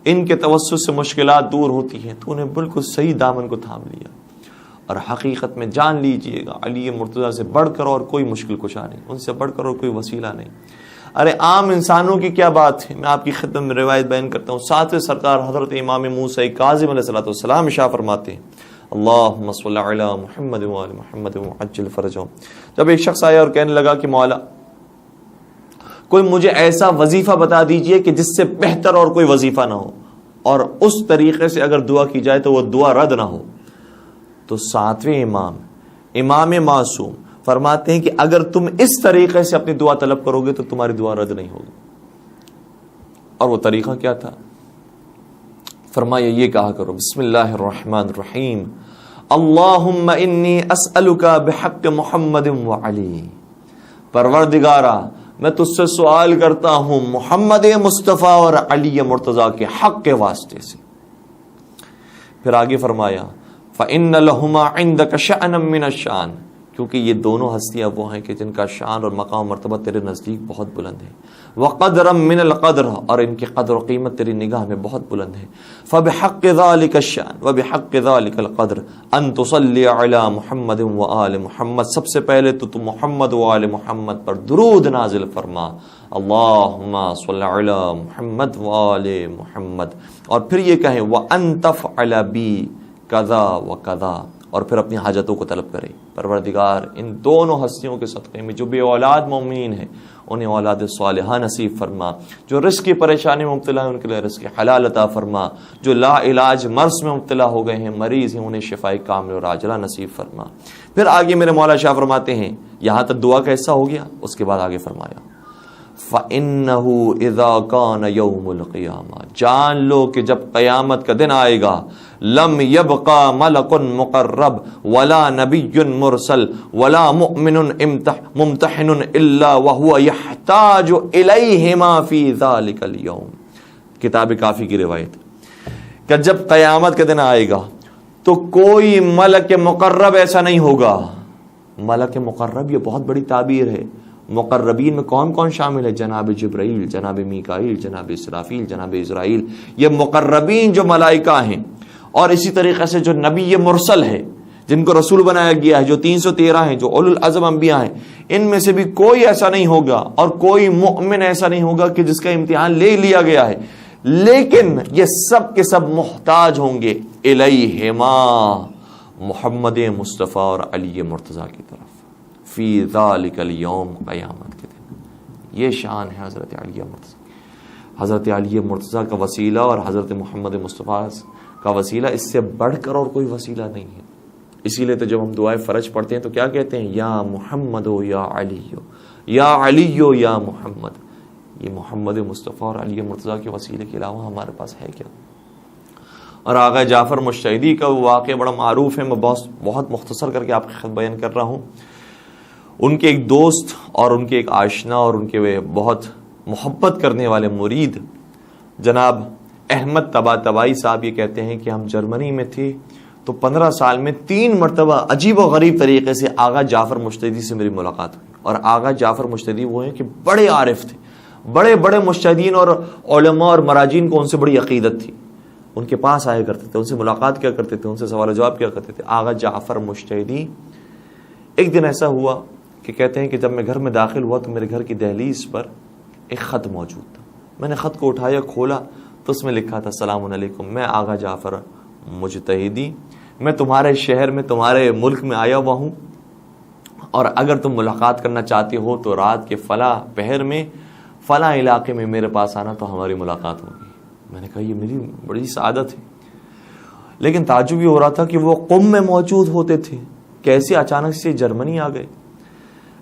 ان کے توسط سے مشکلات دور ہوتی ہیں، تو نے بالکل صحیح دامن کو تھام لیا۔ اور حقیقت میں جان لیجئے گا، علی مرتضیٰ سے بڑھ کر اور کوئی مشکل کشا نہیں، ان سے بڑھ کر اور کوئی وسیلہ نہیں۔ ارے عام انسانوں کی کیا بات ہے، میں آپ کی خدمت میں روایت بیان کرتا ہوں۔ ساتویں سرکار حضرت امام موسیٰ کاظم علیہ الصلوۃ والسلام ارشاد فرماتے ہیں، اللہم صل علی محمد وآل محمد وعجل فرجہم۔ جب ایک شخص آیا اور کہنے لگا کہ مولا، کوئی مجھے ایسا وظیفہ بتا دیجئے کہ جس سے بہتر اور کوئی وظیفہ نہ ہو، اور اس طریقے سے اگر دعا کی جائے تو وہ دعا رد نہ ہو۔ تو ساتویں امام معصوم فرماتے ہیں کہ اگر تم اس طریقے سے اپنی دعا طلب کرو گے تو تمہاری دعا رد نہیں ہوگی۔ اور وہ طریقہ کیا تھا؟ فرمایا یہ کہا کرو، بسم اللہ الرحمن الرحیم، اللہم انی اسألک بحق محمد وعلی، پروردگارا میں تجھ سے سوال کرتا ہوں محمد مصطفیٰ اور علی مرتضیٰ کے حق کے واسطے سے۔ پھر آگے فرمایا فَإِنَّ لَهُمَا عِنْدَكَ شَأْنًا مِّنَ الشَّأْنِ، کیونکہ یہ دونوں ہستیاں وہ ہیں کہ جن کا شان اور مقام مرتبہ تیرے نزدیک بہت بلند ہے، وَقَدْرًا مِّنَ الْقَدْرِ، اور ان کی قدر و قیمت تیری نگاہ میں بہت بلند ہے، فَبِحَقِّ ذَلِكَ الشَّأْنِ وَبِحَقِّ ذَلِكَ الْقَدْرِ أَن تُصَلِّ عَلَى مُحَمَّدٍ وَآلِ محمد، سب سے پہلے تو محمد و آل محمد پر درود نازل فرما، اللہم صلی علی محمد وآل محمد، اور پھر یہ کہیں وَأَن تَفْعَلَ بِي کذا و کذا، اور پھر اپنی حاجتوں کو طلب کرے۔ پروردگار ان دونوں ہستیوں کے صدقے میں جو بے اولاد مومنین ہیں انہیں اولاد صالحہ نصیب فرما، جو رزق کی پریشانی میں مبتلا ہیں ان کے لیے رزق حلال عطا فرما، جو لا علاج مرض میں مبتلا ہو گئے ہیں، مریض ہیں، انہیں شفاء کامل اور عاجلہ نصیب فرما۔ پھر آگے میرے مولا شاہ فرماتے ہیں، یہاں تک دعا کا حصہ ہو گیا، اس کے بعد آگے فرمایا فَإِنَّهُ إِذَا كَانَ يَوْمُ الْقِيَامَةِ، جان لو کہ جب قیامت کا دن آئے گا، لم يبقى ملک مقرب ولا نبی مرسل ولا مؤمن ممتحن الا وهو يحتاج الیہما فی ذلک اليوم۔ کتاب کافی کی روایت کہ جب قیامت کا دن آئے گا تو کوئی ملک مقرب ایسا نہیں ہوگا۔ ملک مقرب یہ بہت بڑی تعبیر ہے۔ مقربین میں کون کون شامل ہے؟ جناب جبرائیل، جناب میکائیل، جناب اسرافیل، جناب اسرائیل، یہ مقربین جو ملائکہ ہیں۔ اور اسی طریقے سے جو نبی مرسل ہے، جن کو رسول بنایا گیا ہے، جو 313 ہیں، جو اولو العزم انبیاء ہیں، ان میں سے بھی کوئی ایسا نہیں ہوگا، اور کوئی مؤمن ایسا نہیں ہوگا کہ جس کا امتحان لے لیا گیا ہے، لیکن یہ سب کے سب محتاج ہوں گے الیہما، محمد مصطفیٰ اور علی مرتضیٰ کی طرف، فی ذالک الیوم، قیامت کے دن۔ یہ شان ہے حضرت علی مرتضیٰ۔ حضرت علی مرتضیٰ کا وسیلہ اور حضرت محمد مصطفیٰ کا وسیلہ، اس سے بڑھ کر اور کوئی وسیلہ نہیں ہے۔ اسی لیے تو جب ہم دعائے فرج پڑھتے ہیں تو کیا کہتے ہیں؟ یا محمد یا علی، یا علی یا محمد۔ یہ محمد مصطفیٰ اور علی مرتضیٰ کے وسیلے کے علاوہ ہمارے پاس ہے کیا؟ اور آغا جعفر مجتہدی کا واقعہ بڑا معروف ہے، میں بہت مختصر کر کے آپ کی خدمت بیان کر رہا ہوں۔ ان کے ایک دوست اور ان کے ایک آشنا اور ان کے بہت محبت کرنے والے مرید جناب احمد طباطبائی صاحب یہ کہتے ہیں کہ ہم جرمنی میں تھے تو 15 سال میں 3 مرتبہ عجیب و غریب طریقے سے آغا جعفر مجتہدی سے میری ملاقات ہوئی۔ اور آغا جعفر مجتہدی وہ ہیں کہ بڑے عارف تھے، بڑے بڑے مجتہدین اور علماء اور مراجین کو ان سے بڑی عقیدت تھی، ان کے پاس آیا کرتے تھے، ان سے ملاقات کیا کرتے تھے، ان سے سوال و جواب کیا کرتے تھے۔ آغا جعفر مجتہدی ایک دن ایسا ہوا کہ کہتے ہیں کہ جب میں گھر میں داخل ہوا تو میرے گھر کی دہلیز پر ایک خط موجود تھا۔ میں نے خط کو اٹھایا، کھولا تو اس میں لکھا تھا السلام علیکم، میں آغا جعفر مجتہدی، میں تمہارے شہر میں تمہارے ملک میں آیا ہوا ہوں، اور اگر تم ملاقات کرنا چاہتے ہو تو رات کے فلاں پہر میں فلاں علاقے میں میرے پاس آنا تو ہماری ملاقات ہوگی۔ میں نے کہا یہ میری بڑی سعادت ہے، لیکن تعجب یہ ہو رہا تھا کہ وہ قم میں موجود ہوتے تھے، کیسے اچانک سے جرمنی آ گئے؟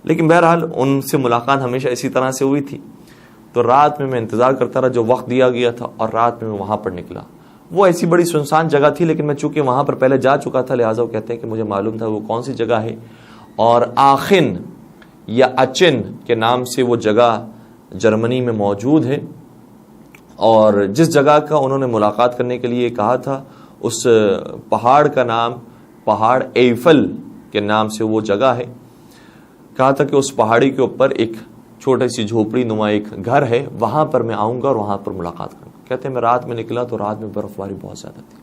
لیکن بہرحال ان سے ملاقات ہمیشہ اسی طرح سے ہوئی تھی۔ تو رات میں انتظار کرتا رہا جو وقت دیا گیا تھا، اور رات میں وہاں پر نکلا۔ وہ ایسی بڑی سنسان جگہ تھی، لیکن میں چونکہ وہاں پر پہلے جا چکا تھا لہٰذا وہ کہتے ہیں کہ مجھے معلوم تھا وہ کون سی جگہ ہے، اور آخن یا اچن کے نام سے وہ جگہ جرمنی میں موجود ہے، اور جس جگہ کا انہوں نے ملاقات کرنے کے لیے کہا تھا اس پہاڑ کا نام پہاڑ ایفل کے نام سے وہ جگہ ہے۔ کہا تھا کہ اس پہاڑی کے اوپر ایک چھوٹی سی جھوپڑی نما ایک گھر ہے، وہاں پر میں آؤں گا اور وہاں پر ملاقات کروں گا۔ کہتے ہیں میں رات میں نکلا تو رات میں برف باری بہت زیادہ تھی۔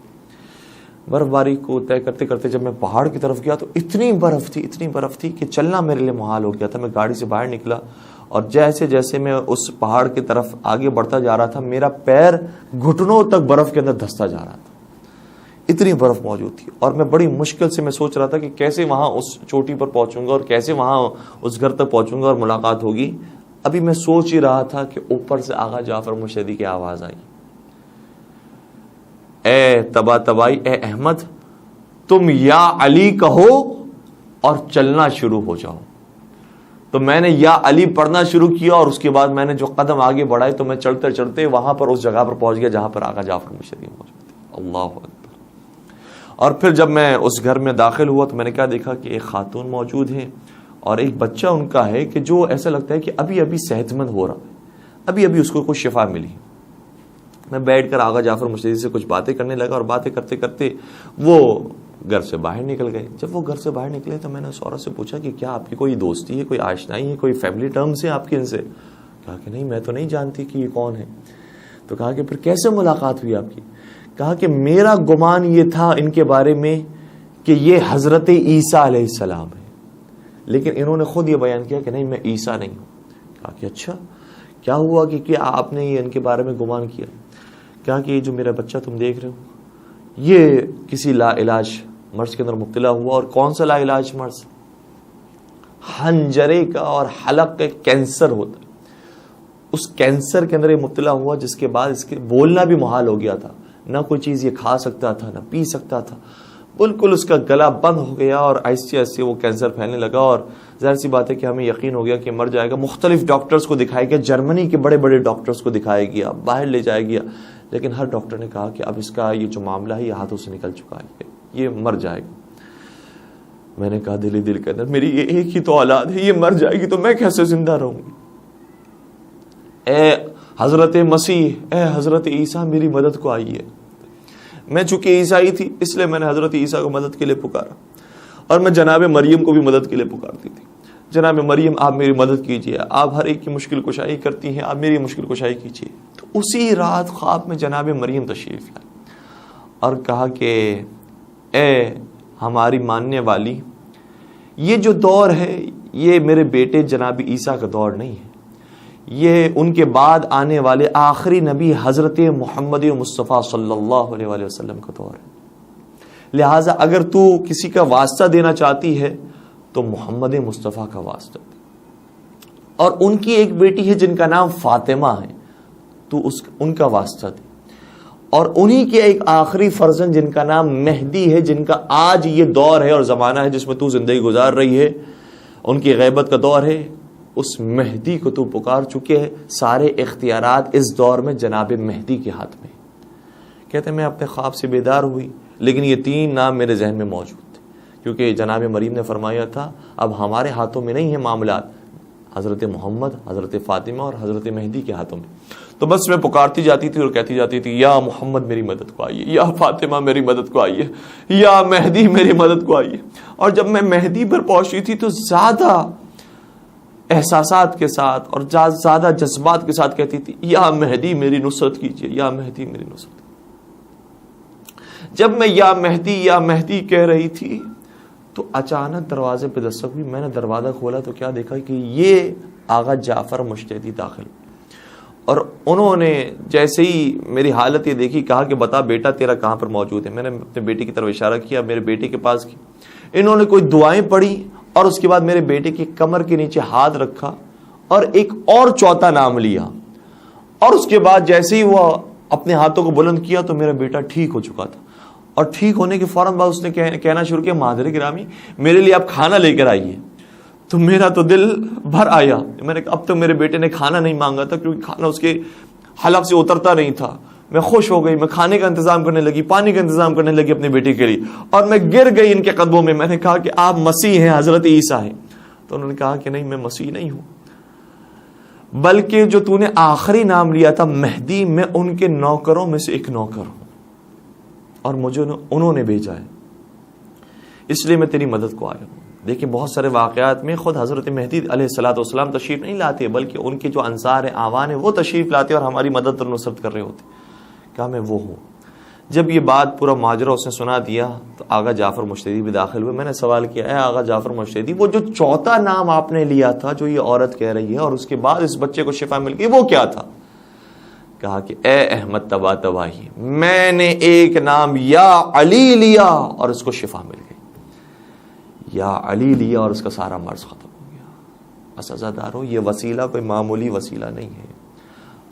برف باری کو طے کرتے کرتے جب میں پہاڑ کی طرف گیا تو اتنی برف تھی کہ چلنا میرے لیے محال ہو گیا تھا۔ میں گاڑی سے باہر نکلا اور جیسے جیسے میں اس پہاڑ کی طرف آگے بڑھتا جا رہا تھا میرا پیر گھٹنوں تک برف کے اندر دھستا جا رہا تھا، اتنی برف موجود تھی۔ اور میں بڑی مشکل سے میں سوچ رہا تھا کہ کیسے وہاں اس چوٹی پر پہنچوں گا اور کیسے وہاں اس گھر تک پہنچوں گا اور ملاقات ہوگی۔ ابھی میں سوچ ہی رہا تھا کہ اوپر سے آغا جعفر مجتہدی کی آواز آئی، اے طباطبائی، اے احمد، تم یا علی کہو اور چلنا شروع ہو جاؤ۔ تو میں نے یا علی پڑھنا شروع کیا، اور اس کے بعد میں نے جو قدم آگے بڑھائے تو میں چلتے چلتے وہاں پر اس جگہ پر پہنچ گیا جہاں پر آغا جعفر مجتہدی موجود تھے۔ اللہ اکبر۔ اور پھر جب میں اس گھر میں داخل ہوا تو میں نے کیا دیکھا کہ ایک خاتون موجود ہے اور ایک بچہ ان کا ہے کہ جو ایسا لگتا ہے کہ ابھی ابھی صحت مند ہو رہا ہے، ابھی ابھی اس کو کوئی شفا ملی۔ میں بیٹھ کر آغا جعفر مجتہدی سے کچھ باتیں کرنے لگا، اور باتیں کرتے کرتے وہ گھر سے باہر نکل گئے۔ جب وہ گھر سے باہر نکلے تو میں نے اس عورت سے پوچھا کہ کیا آپ کی کوئی دوستی ہے، کوئی آشنائی ہے، کوئی فیملی ٹرمز ہیں آپ کے ان سے؟ کہا کہ نہیں، میں تو نہیں جانتی کہ یہ کون ہے۔ تو کہا کہ پھر کیسے ملاقات ہوئی آپ کی؟ کہا کہ میرا گمان یہ تھا ان کے بارے میں کہ یہ حضرت عیسیٰ علیہ السلام ہے، لیکن انہوں نے خود یہ بیان کیا کہ نہیں، میں عیسیٰ نہیں ہوں۔ کہا کہ اچھا کیا ہوا کہ کیا آپ نے یہ ان کے بارے میں گمان کیا؟ کہا کہ یہ جو میرا بچہ تم دیکھ رہے ہو یہ کسی لا علاج مرض کے اندر مبتلا ہوا۔ اور کون سا لا علاج مرض؟ حنجرے کا اور حلق کا کینسر ہوتا ہے، اس کینسر کے اندر یہ مبتلا ہوا، جس کے بعد اس کے بولنا بھی محال ہو گیا تھا، نہ کوئی چیز یہ کھا سکتا تھا نہ پی سکتا تھا، بالکل اس کا گلا بند ہو گیا، اور آہستہ آہستہ وہ کینسر پھیلنے لگا، اور ظاہر سی بات ہے کہ ہمیں یقین ہو گیا کہ مر جائے گا۔ مختلف ڈاکٹرز کو دکھایا گیا، جرمنی کے بڑے بڑے ڈاکٹرز کو دکھایا گیا، باہر لے جایا گیا، لیکن ہر ڈاکٹر نے کہا کہ اب اس کا یہ جو معاملہ ہے یہ ہاتھوں سے نکل چکا ہے، یہ مر جائے گا۔ میں نے کہا دل ہی دل کے اندر میری یہ ایک ہی تو اولاد ہے، یہ مر جائے گی تو میں کیسے زندہ رہوں گی؟ اے حضرت مسیح، اے حضرت عیسیٰ، میری مدد کو آئیے۔ میں چونکہ عیسائی تھی اس لیے میں نے حضرت عیسیٰ کو مدد کے لیے پکارا، اور میں جناب مریم کو بھی مدد کے لیے پکارتی تھی، جناب مریم آپ میری مدد کیجیے، آپ ہر ایک کی مشکل کشائی کرتی ہیں، آپ میری مشکل کشائی کیجیے۔ تو اسی رات خواب میں جناب مریم تشریف لائے اور کہا کہ اے ہماری ماننے والی، یہ جو دور ہے یہ میرے بیٹے جناب عیسیٰ کا دور نہیں ہے، یہ ان کے بعد آنے والے آخری نبی حضرت محمد مصطفیٰ صلی اللہ علیہ وآلہ وسلم کا دور ہے۔ لہٰذا اگر تو کسی کا واسطہ دینا چاہتی ہے تو محمد مصطفیٰ کا واسطہ دے، اور ان کی ایک بیٹی ہے جن کا نام فاطمہ ہے، تو ان کا واسطہ دے، اور انہی کے ایک آخری فرزند جن کا نام مہدی ہے، جن کا آج یہ دور ہے اور زمانہ ہے جس میں تو زندگی گزار رہی ہے، ان کی غیبت کا دور ہے، اس مہدی کو تو پکار چکے ہے، سارے اختیارات اس دور میں جناب مہدی کے ہاتھ میں. کہتے ہیں میں اپنے خواب سے بیدار ہوئی لیکن یہ 3 نام میرے ذہن میں موجود تھے، کیونکہ جناب مریم نے فرمایا تھا اب ہمارے ہاتھوں میں نہیں ہے معاملات، حضرت محمد، حضرت فاطمہ اور حضرت مہدی کے ہاتھوں میں. تو بس میں پکارتی جاتی تھی اور کہتی جاتی تھی یا محمد میری مدد کو آئیے، یا فاطمہ میری مدد کو آئیے، یا مہدی میری مدد کو آئیے. اور جب میں مہدی پر پہنچی تھی تو زیادہ احساسات کے ساتھ اور زیادہ جذبات کے ساتھ کہتی تھی یا مہدی میری نصرت کیجیے، یا مہدی میری نصرت. جب میں یا مہدی کہہ رہی تھی تو اچانک دروازے پہ دستک ہوئی. میں نے دروازہ کھولا تو کیا دیکھا کہ یہ آغا جعفر مشتیدی داخل، اور انہوں نے جیسے ہی میری حالت یہ دیکھی کہا کہ بتا بیٹا تیرا کہاں پر موجود ہے. میں نے اپنے بیٹے کی طرف اشارہ کیا، میرے بیٹے کے پاس کی. انہوں نے کوئی دعائیں پڑھی اور اس کے بعد میرے بیٹے کی کمر کے نیچے ہاتھ رکھا اور ایک اور چوتھا نام لیا، اور اس کے بعد جیسے ہی وہ اپنے ہاتھوں کو بلند کیا تو میرا بیٹا ٹھیک ہو چکا تھا. اور ٹھیک ہونے کے فوراً بعد اس نے کہنا شروع کیا معذر گرامی میرے لیے آپ کھانا لے کر آئیے. تو میرا تو دل بھر آیا. میں نے اب تک میرے بیٹے نے کھانا نہیں مانگا تھا کیونکہ کھانا اس کے حلق سے اترتا نہیں تھا. میں خوش ہو گئی، میں کھانے کا انتظام کرنے لگی، پانی کا انتظام کرنے لگی اپنے بیٹے کے لیے، اور میں گر گئی ان کے قدموں میں. میں نے کہا کہ آپ مسیح ہیں، حضرت عیسیٰ ہیں. تو انہوں نے کہا کہ نہیں میں مسیح نہیں ہوں، بلکہ جو تو نے آخری نام لیا تھا مہدی، میں ان کے نوکروں میں سے ایک نوکر ہوں اور مجھے انہوں نے بھیجا ہے، اس لیے میں تیری مدد کو آیا ہوں. دیکھیں بہت سارے واقعات میں خود حضرت مہدی علیہ الصلوۃ والسلام تشریف نہیں لاتے بلکہ ان کے جو انصار ہیں، اعوان ہیں، وہ تشریف لاتے اور ہماری مدد اور نصرت کر رہے ہوتے. کہا میں وہ ہوں. جب یہ بات پورا ماجرا اس نے سنا دیا تو آغا جعفر مشتیدی بھی داخل ہوئے. میں نے سوال کیا اے آغا جعفر مشتیدی، وہ جو چوتھا نام آپ نے لیا تھا جو یہ عورت کہہ رہی ہے اور اس کے بعد اس بچے کو شفا مل گئی، وہ کیا تھا؟ کہا کہ اے احمد تبا تباہی، میں نے ایک نام یا علی لیا اور اس کو شفا مل گئی. یا علی لیا اور اس کا سارا مرض ختم ہو گیا. بس عزادارو، یہ وسیلہ کوئی معمولی وسیلہ نہیں ہے،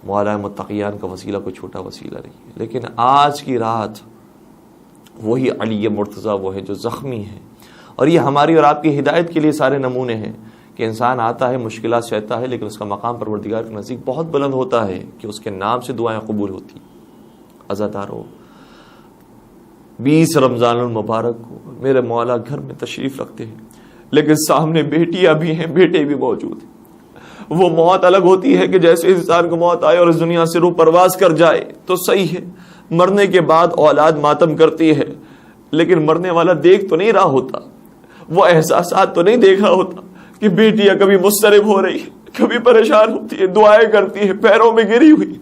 مولا متقیان کا وسیلہ کوئی چھوٹا وسیلہ نہیں ہے. لیکن آج کی رات وہی علی مرتضیٰ وہ ہے جو زخمی ہے، اور یہ ہماری اور آپ کی ہدایت کے لیے سارے نمونے ہیں کہ انسان آتا ہے، مشکلات سہتا ہے، لیکن اس کا مقام پروردگار کے نزدیک بہت بلند ہوتا ہے کہ اس کے نام سے دعائیں قبول ہوتی. عزادارو، 20 رمضان المبارک کو میرے مولا گھر میں تشریف رکھتے ہیں، لیکن سامنے بیٹیاں بھی ہیں، بیٹے بھی موجود ہیں. وہ موت الگ ہوتی ہے کہ جیسے انسان کو موت آئے اور اس دنیا سے روح پرواز کر جائے تو صحیح ہے، مرنے کے بعد اولاد ماتم کرتی ہے، لیکن مرنے والا دیکھ تو نہیں رہا ہوتا، وہ احساسات تو نہیں دیکھ رہا ہوتا کہ بیٹیاں کبھی مضطرب ہو رہی ہے، کبھی پریشان ہوتی ہے، دعائیں کرتی ہے، پیروں میں گری ہوئی.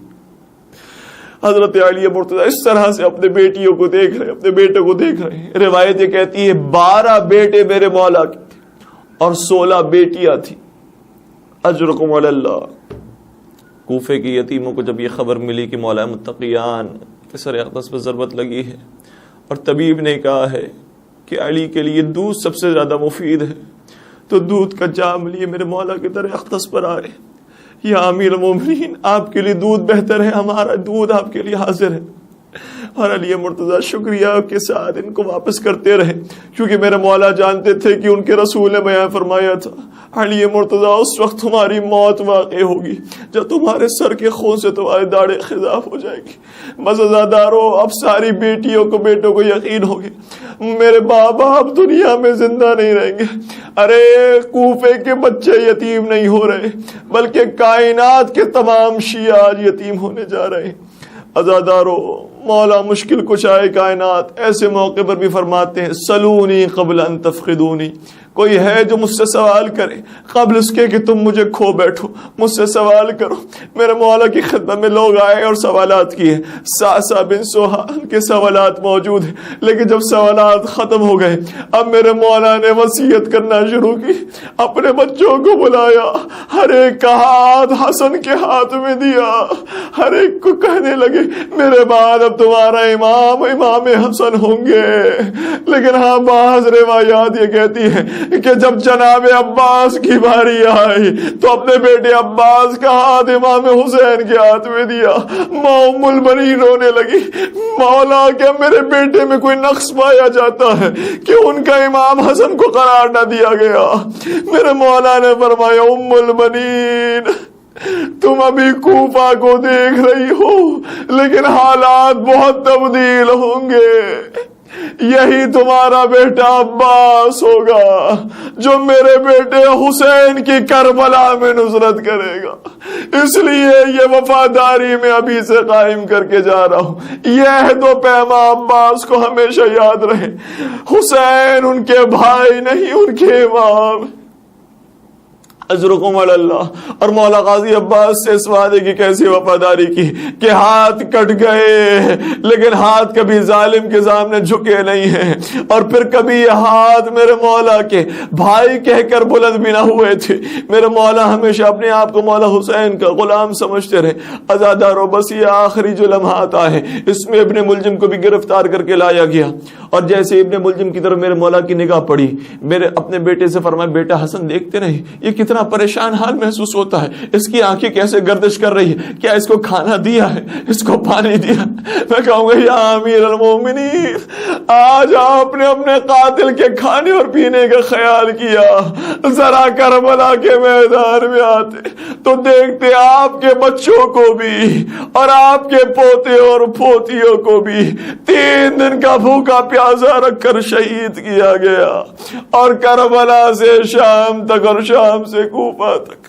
حضرت علی مرتضیٰ اس طرح سے اپنے بیٹیوں کو دیکھ رہے، اپنے بیٹوں کو دیکھ رہے ہیں. روایت یہ کہتی ہے 12 بیٹے میرے مولا کے تھے اور 16 بیٹیاں تھیں. اجرکم علی اللہ. کوفے کی یتیموں کو جب یہ خبر ملی کہ مولا متقیان کے سر اقدس پر ضربت لگی ہے اور طبیب نے کہا ہے کہ علی کے لیے دودھ سب سے زیادہ مفید ہے، تو دودھ کا جام لیے میرے مولا کے در اقدس پر آئے. یا امیر المومنین، آپ کے لیے دودھ بہتر ہے، ہمارا دودھ آپ کے لیے حاضر ہے. اور علی مرتضیٰ شکریہ کے ساتھ ان کو واپس کرتے رہے، کیونکہ میرے مولا جانتے تھے کہ ان کے رسول نے بیان فرمایا تھا علی مرتضیٰ اس وقت تمہاری موت واقع ہوگی جب تمہارے سر کے خون سے تمہارے داڑھیں خضاب ہو جائے گی. مزادارو، اب ساری بیٹیوں کو بیٹوں کو یقین ہو گیا میرے بابا اب دنیا میں زندہ نہیں رہیں گے. ارے کوفے کے بچے یتیم نہیں ہو رہے بلکہ کائنات کے تمام شیعہ آج یتیم ہونے جا رہے ہیں. عزادارو، مولا مشکل کشائے کائنات ایسے موقع پر بھی فرماتے ہیں سلونی قبل ان تفقدونی. کوئی ہے جو مجھ سے سوال کرے قبل اس کے کہ تم مجھے کھو بیٹھو، مجھ سے سوال کرو. میرے مولا کی خدمت میں لوگ آئے اور سوالات کیے، ساسا بن سہیل کے سوالات موجود ہیں، لیکن جب سوالات ختم ہو گئے اب میرے مولا نے وصیت کرنا شروع کی. اپنے بچوں کو بلایا، ہر ایک کا ہاتھ حسن کے ہاتھ میں دیا، ہر ایک کو کہنے لگے میرے بعد اب تمہارا امام حسن ہوں گے. لیکن ہاں بعض روایات یہ کہتی ہے کہ جب جناب عباس کی باری آئی تو اپنے بیٹے عباس کا ہاتھ امام حسین کے ہاتھ میں دیا. ماں ام البنین رونے لگی, مولا کیا میرے بیٹے میں کوئی نقص پایا جاتا ہے کہ ان کا امام حسن کو قرار نہ دیا گیا؟ میرے مولا نے فرمایا, ام البنین تم ابھی کوفہ کو دیکھ رہی ہو لیکن حالات بہت تبدیل ہوں گے. یہی تمہارا بیٹا عباس ہوگا جو میرے بیٹے حسین کی کربلا میں نصرت کرے گا. اس لیے یہ وفاداری میں ابھی سے قائم کر کے جا رہا ہوں. یہ عہد و پیمان عباس کو ہمیشہ یاد رہے, حسین ان کے بھائی نہیں, ان کے امام. اجرکم علی اللہ. اور مولا غازی عباس سے اس وعدے کی کیسی وفاداری کی کہ ہاتھ کٹ گئے لیکن ہاتھ کبھی ظالم کے سامنے جھکے نہیں ہیں, اور پھر کبھی یہ ہاتھ میرے مولا کے بھائی کہہ کر بلند بھی نہ ہوئے تھے. میرے مولا ہمیشہ اپنے آپ کو مولا حسین کا غلام سمجھتے رہے, عزادارو. بس یہ آخری جو لمحات آئے اس میں ابن ملجم کو بھی گرفتار کر کے لایا گیا, اور جیسے ابن ملجم کی طرف میرے مولا کی نگاہ پڑی, میرے اپنے بیٹے سے فرمایا, بیٹا حسن دیکھتے نہیں یہ کتنا پریشان حال محسوس ہوتا ہے, اس کی آنکھیں کیسے گردش کر رہی ہے, کیا اس کو کھانا دیا ہے, اس کو پانی دیا؟ میں کہوں گا یا امیر المومنین, آج آپ نے اپنے قاتل کے کھانے اور پینے کا خیال کیا. ذرا کربلا کے میدان میں آتے تو دیکھتے آپ کے بچوں کو بھی اور آپ کے پوتے اور پوتیوں کو بھی 3 دن کا بھوکا پیاسا رکھ کر شہید کیا گیا, اور کربلا سے شام تک اور شام سے کوفہ تک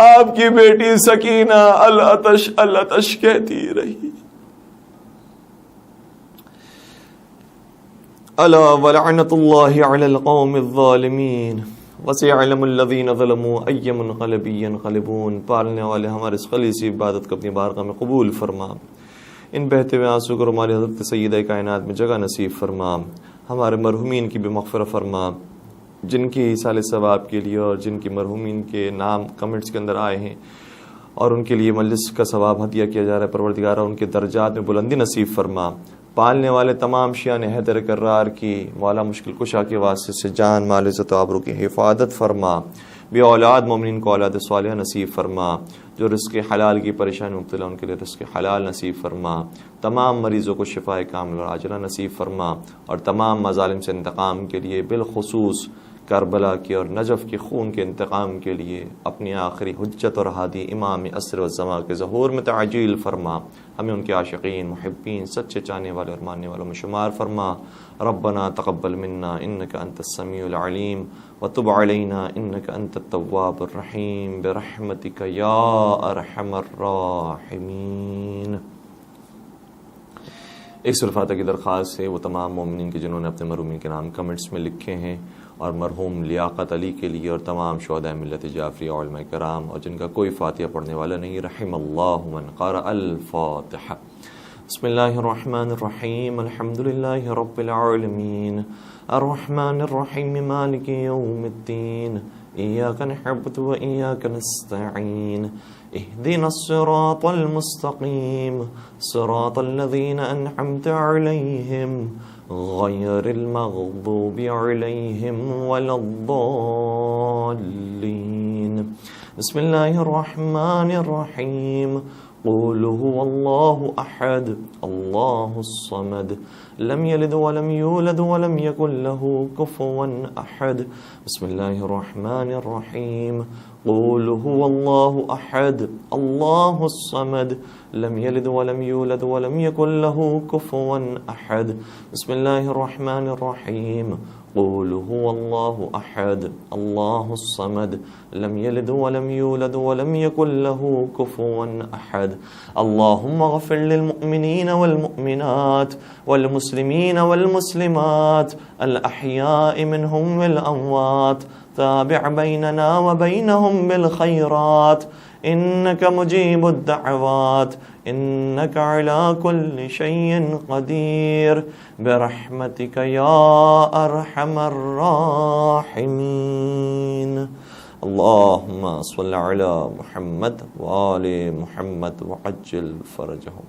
آپ کی بیٹی سکینہ العطش العطش کہتی رہی. الا ولعنت اللہ علی القوم الظالمین وسيعلم الذين ظلموا اي منقلب ينقلبون. پالنے والے ہمارے اس خلیصی عبادت کو اپنی بارگاہ میں قبول فرما, ان بہتے ہوئے آنسو کو ہماری حضرت سیدہ کائنات میں جگہ نصیب فرما, ہمارے مرحومین کی بھی مغفرت فرما, جن کی ایصال ثواب کے لیے اور جن کی مرحومین کے نام کمنٹس کے اندر آئے ہیں اور ان کے لیے مجلس کا ثواب ہدیہ کیا جا رہا ہے. پروردگارہ ان کے درجات میں بلندی نصیب فرما. پالنے والے تمام شیعان حیدر کرار کی مولا مشکل کشا کے واسطے سے جان مال عزت و آبرو کی حفاظت فرما. بے اولاد مومنین کو اولاد صالحہ نصیب فرما. جو رزق حلال کی پریشانی مبتلا ان کے لیے رزق حلال نصیب فرما. تمام مریضوں کو شفاء کامل اور عاجلہ نصیب فرما, اور تمام مظالم سے انتقام کے لیے بالخصوص کربلا کے اور نجف کے خون کے انتقام کے لیے اپنی آخری حجت اور ہادی امام عصر والزمان کے ظہور میں تعجیل فرما. ہمیں ان کے عاشقین محبین سچے چاہنے والے اور ماننے والوں میں شمار فرما. ربنا تقبل منا انك انت السميع العليم وتب علينا انك انت التواب الرحيم برحمتك يا ارحم الراحمين. ایک سورۃ فاتحہ کی درخواست ہے وہ تمام مومنین کے جنہوں نے اپنے مرحومین کے نام کمنٹس میں لکھے ہیں, اور مرحوم لیاقت علی کے لیے اور تمام شہداء ملت جعفری اور علماء کرام, اور جن کا کوئی فاتحہ پڑھنے والا نہیں. رحم اللہ من قرأ الفاتحہ. بسم اللہ الرحمن الرحیم. الحمد للہ رب العالمین الرحمن الرحیم مالک یوم الدین ایاک نعبد و ایاک نستعین اهدنا الصراط المستقیم صراط الذین انعمت علیہم غیر المغضوب علیہم ولا الضالین. بسم اللہ الرحمن الرحیم. قل هو الله احد الله الصمد لم يلد ولم يولد ولم يكن له كفوا احد. بسم الله الرحمن الرحيم. قل هو الله احد الله الصمد لم يلد ولم يولد ولم يكن له كفوا احد. بسم الله الرحمن الرحيم. قل هو الله احد الله الصمد لم يلد ولم يولد ولم يكن له كفوا احد. اللهم اغفر للمؤمنين والمؤمنات والمسلمين والمسلمات الاحياء منهم والاموات. تابع بيننا وبينهم بالخيرات انك مجيب الدعوات انك على كل شيء قدير برحمتك يا ارحم الراحمين. اللهم صل على محمد وآل محمد وعجل فرجهم.